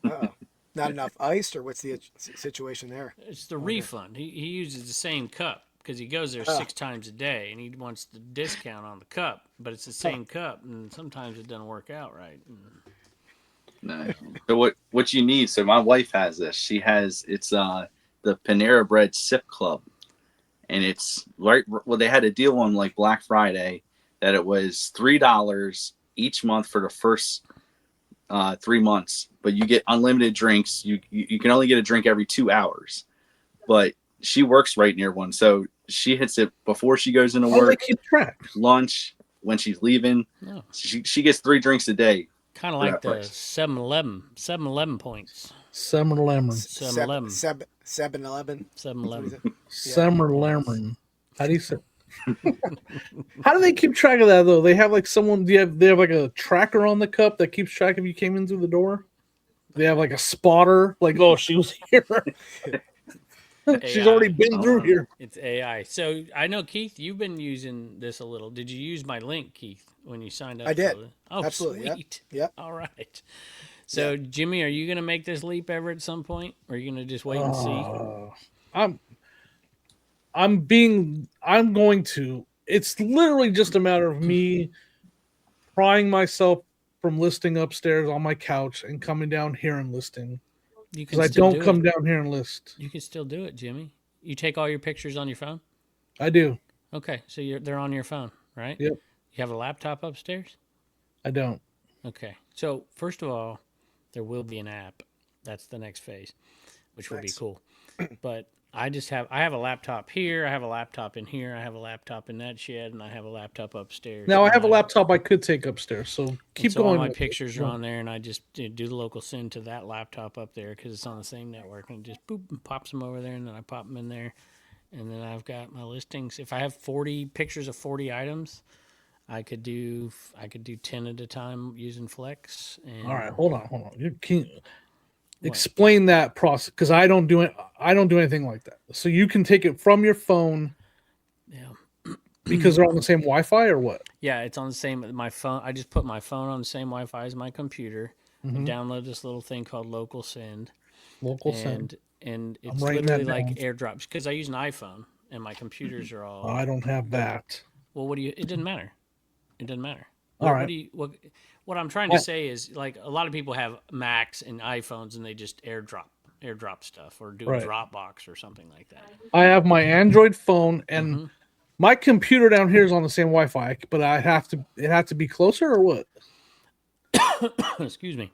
Uh-oh. Not enough ice, or what's the situation there? it's the refund. He uses the same cup because he goes there 6 times a day, and he wants the discount on the cup. But it's the same cup, and sometimes it doesn't work out right. No. So what you need? So my wife has this. She has the Panera Bread Sip Club, and it's right. Well, they had a deal on like Black Friday that it was $3 each month for the first 3 months, but you get unlimited drinks. You can only get a drink every 2 hours, but she works right near one, so she hits it before she goes into How do they work, keep track? lunch, when she's leaving. No. She gets 3 drinks a day. Kind of for like that the price. 7-Eleven points. 7-Eleven. 7-Eleven. 7-Eleven. 7-Eleven. 7-Eleven. How do you say? How do they keep track of that though? They have like someone. They have like a tracker on the cup that keeps track if you came in through the door. They have like a spotter. Like, oh, she was here. She's already been through here. It's AI. So I know, Keith, you've been using this a little. Did you use my link, Keith, when you signed up? I did. Oh, absolutely. Sweet. Yep. All right. So, Jimmy, are you going to make this leap ever at some point? Or are you going to just wait and see? I'm going to. It's literally just a matter of me prying myself from listing upstairs on my couch and coming down here and listing. Because I don't come down here and list. You can still do it, Jimmy. You take all your pictures on your phone? I do. Okay, so they're on your phone, right? Yep. You have a laptop upstairs? I don't. Okay. So, first of all, there will be an app. That's the next phase, which will be cool. But I have a laptop here, I have a laptop in here, I have a laptop in that shed, and I have a laptop upstairs. Now I have a laptop I could take upstairs, so keep going. All my pictures are on there, and I just do the local send to that laptop up there because it's on the same network, and it just boop and pops them over there, and then I pop them in there, and then I've got my listings. If I have 40 pictures of 40 items, I could do 10 at a time using Flex. And all right, hold on. You can explain that process because I don't do it. I don't do anything like that. So you can take it from your phone. Yeah. Because they're on the same Wi-Fi or what? Yeah, it's on the same. My phone. I just put my phone on the same Wi-Fi as my computer. Mm-hmm. Download this little thing called Local Send. And it's literally like AirDrops because I use an iPhone and my computers are all. I don't have that. Well, it doesn't matter. It doesn't matter. All right. What I'm trying to say is like a lot of people have Macs and iPhones and they just airdrop stuff or do a Dropbox or something like that. I have my Android phone and my computer down here is on the same Wi-Fi, but it have to be closer or what? Excuse me.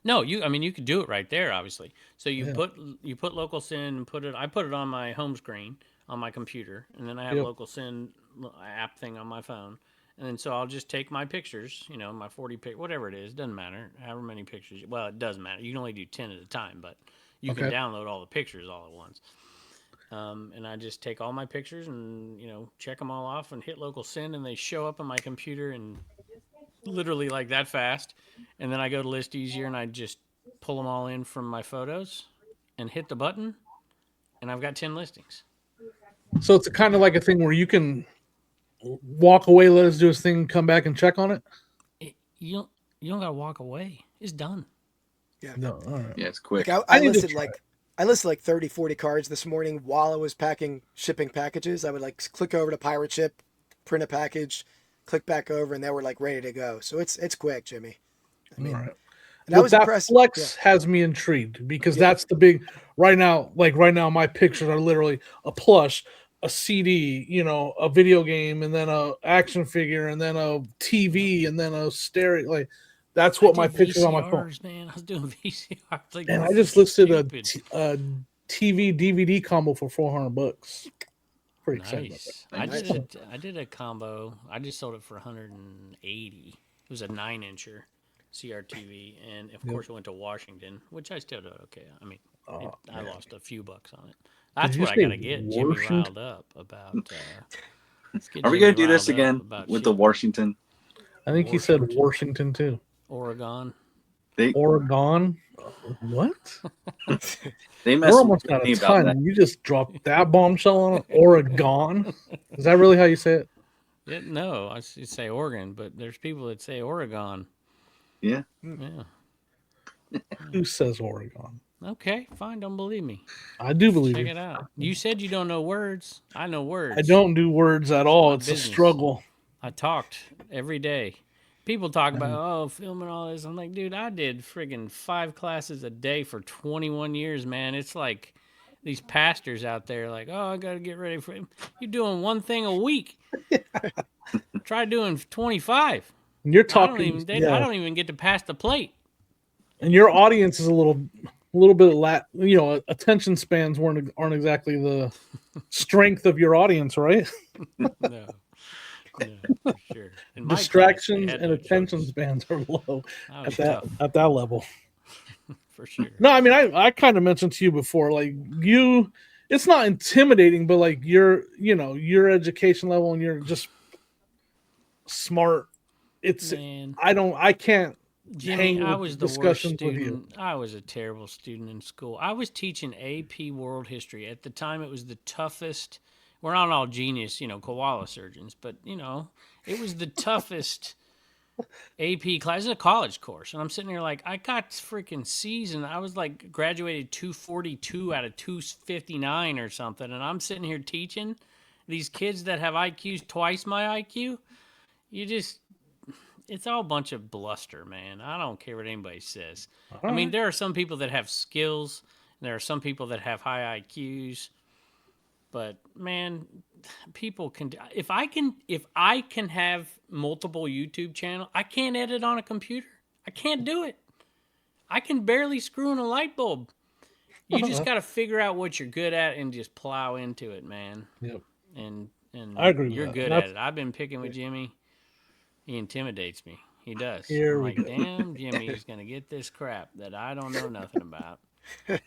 No, you could do it right there, obviously. So you put Local Send and I put it on my home screen on my computer, and then I have Local Send app thing on my phone. And then so I'll just take my pictures, my 40 whatever it is, doesn't matter, however many pictures. Well, it does matter. You can only do 10 at a time, but you can download all the pictures all at once. And I just take all my pictures and, check them all off and hit Local Send, and they show up on my computer and literally like that fast. And then I go to List Easier and I just pull them all in from my photos and hit the button, and I've got 10 listings. So it's kind of like a thing where you can walk away, let us do his thing, come back and check on it. You don't gotta walk away. It's done. Yeah. No. All right. Yeah, it's quick. Like I listed like 30, 40 cards this morning while I was shipping packages. I would like click over to Pirate Ship, print a package, click back over, and they were like ready to go. So it's quick, Jimmy. I mean, all right. And I was impressed. Flex has me intrigued because that's the big right now. Like right now, my pictures are literally a plush, a CD, a video game, and then a action figure, and then a TV, and then a stereo. Like that's what my pictures on my phone. Man, I was doing VCRs. Like, and I just listed a TV DVD combo for $400. Pretty excited about that. I did a combo. I just sold it for $180. It was a 9-incher CRTV, and of course it went to Washington, which I still did okay. I mean, I lost a few bucks on it. That's what I gotta get Jimmy riled up about. Are we gonna do this again with the Washington? I think he said Washington too. Oregon. Oregon? What? We're almost out of time, and you just dropped that bombshell on it. Oregon? Is that really how you say it? No, I say Oregon, but there's people that say Oregon. Yeah. Yeah. Who says Oregon? Okay, fine. Don't believe me. I do believe you. Check it out. You said you don't know words. I know words. I don't do words at all. It's a struggle. I talked every day. People talk about filming all this. I'm like, dude, I did friggin' 5 classes a day for 21 years, man. It's like these pastors out there, like, oh, I gotta get ready for him. You're doing one thing a week. Try doing 25. And you're I don't talking, even. I don't even get to pass the plate. and your audience is a little bit attention spans aren't exactly the strength of your audience, right? No, for sure. In my class, they Distractions had and no attention choice. spans are low That was tough, at that level. for sure. No, I mean I kind of mentioned to you before, like it's not intimidating, but like your education level and you're just smart. Man, I can't Jimmy, hang I with was the worst discussions with you. student. I was a terrible student in school. I was teaching AP World History. At the time, it was the toughest. We're not all genius, koala surgeons, but, it was the toughest AP class. It's a college course. And I'm sitting here like, I got freaking C's, and I was like graduated 242 out of 259 or something. And I'm sitting here teaching these kids that have IQs twice my IQ. It's all a bunch of bluster, man. I don't care what anybody says. I mean, there are some people that have skills, and there are some people that have high IQs. But man, people can. If I can have multiple YouTube channels, I can't edit on a computer. I can't do it. I can barely screw in a light bulb. You just got to figure out what you're good at and just plow into it, man. Yep. And I agree with you're that. good at it. I've been picking with Jimmy. He intimidates me. He does. Here I'm we like, go. damn, Jimmy's gonna get this crap that I don't know nothing about.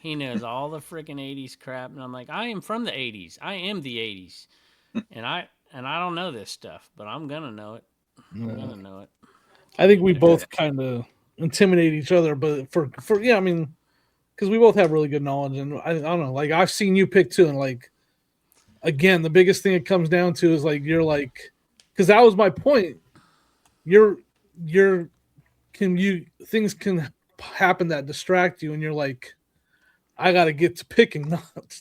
He knows all the freaking '80s crap, and I'm like, I am from the '80s. I am the '80s, and I don't know this stuff, but I'm gonna know it. I'm gonna know it. I think we both kind of intimidate each other, but I mean, because we both have really good knowledge, and I don't know, like I've seen you pick too, and like again, the biggest thing it comes down to is like you're like, because that was my point. Things can happen that distract you, and you're like, I got to get to picking,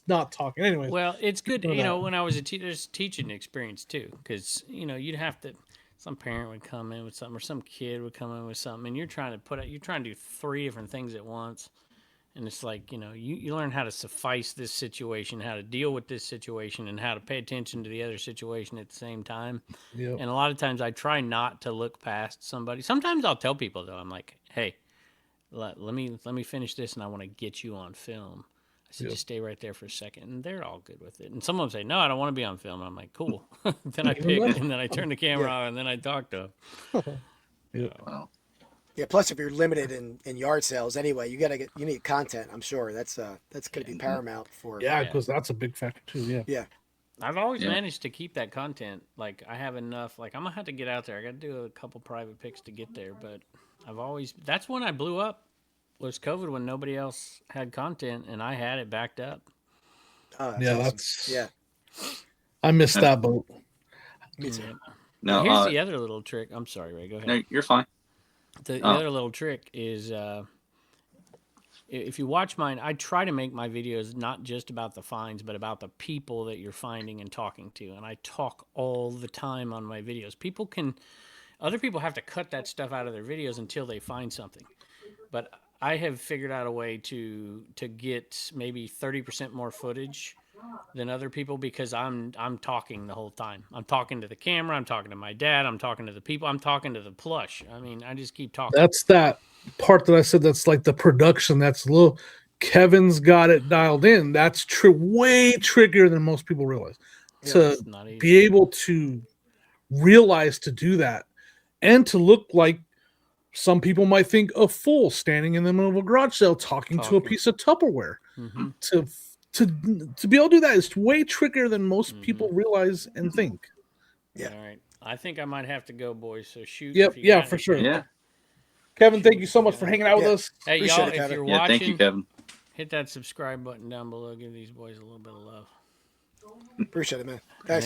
not talking. Anyway, Well, it's good, when I was there's teaching experience too, because you'd have to. Some parent would come in with something, or some kid would come in with something, and you're trying to do 3 different things at once. And it's like, you learn how to suffice this situation, how to deal with this situation, and how to pay attention to the other situation at the same time. yep. And a lot of times I try not to look past somebody. Sometimes I'll tell people, though, I'm like, hey, let me finish this, and I want to get you on film. I said, just stay right there for a second. And they're all good with it. And some of them say, no, I don't want to be on film. And I'm like, cool. Then I pick, and then I turn the camera on, and then I talk to them. Yeah. Wow. Yeah. Plus, if you're limited in yard sales anyway, you need content. I'm sure that's going to be paramount for. Yeah, because that's a big factor too. Yeah. Yeah. I've always managed to keep that content. Like, I have enough. Like, I'm going to have to get out there. I got to do a couple private picks to get there. But that's when I blew up, was COVID, when nobody else had content, and I had it backed up. Oh, Yeah, awesome. Yeah. I missed that boat. Me too. No, Here's the other little trick. I'm sorry, Ray. Go ahead. no, you're fine. The other little trick is if you watch mine, I try to make my videos not just about the finds, but about the people that you're finding and talking to. And I talk all the time on my videos. Other people have to cut that stuff out of their videos until they find something. But I have figured out a way to get maybe 30% more footage than other people, because I'm talking the whole time. I'm talking to the camera. I'm talking to my dad. I'm talking to the people. I'm talking to the plush. I mean, I just keep talking. That's that part that I said. That's like the production. That's little. Kevin's got it dialed in. That's way trickier than most people realize. To be able to realize to do that, and to look like some people might think a fool standing in the middle of a garage sale talking. To a piece of Tupperware. Mm-hmm. To be able to do that is way trickier than most people realize and think. Yeah. All right. I think I might have to go, boys. So shoot. Yep. Yeah, for sure. Yeah. Kevin, thank you so much for hanging out with us. Hey, Appreciate y'all, it, if Kevin. you're Yeah, watching, thank you, Kevin. hit that subscribe button down below. Give these boys a little bit of love. Appreciate it, man. Thanks.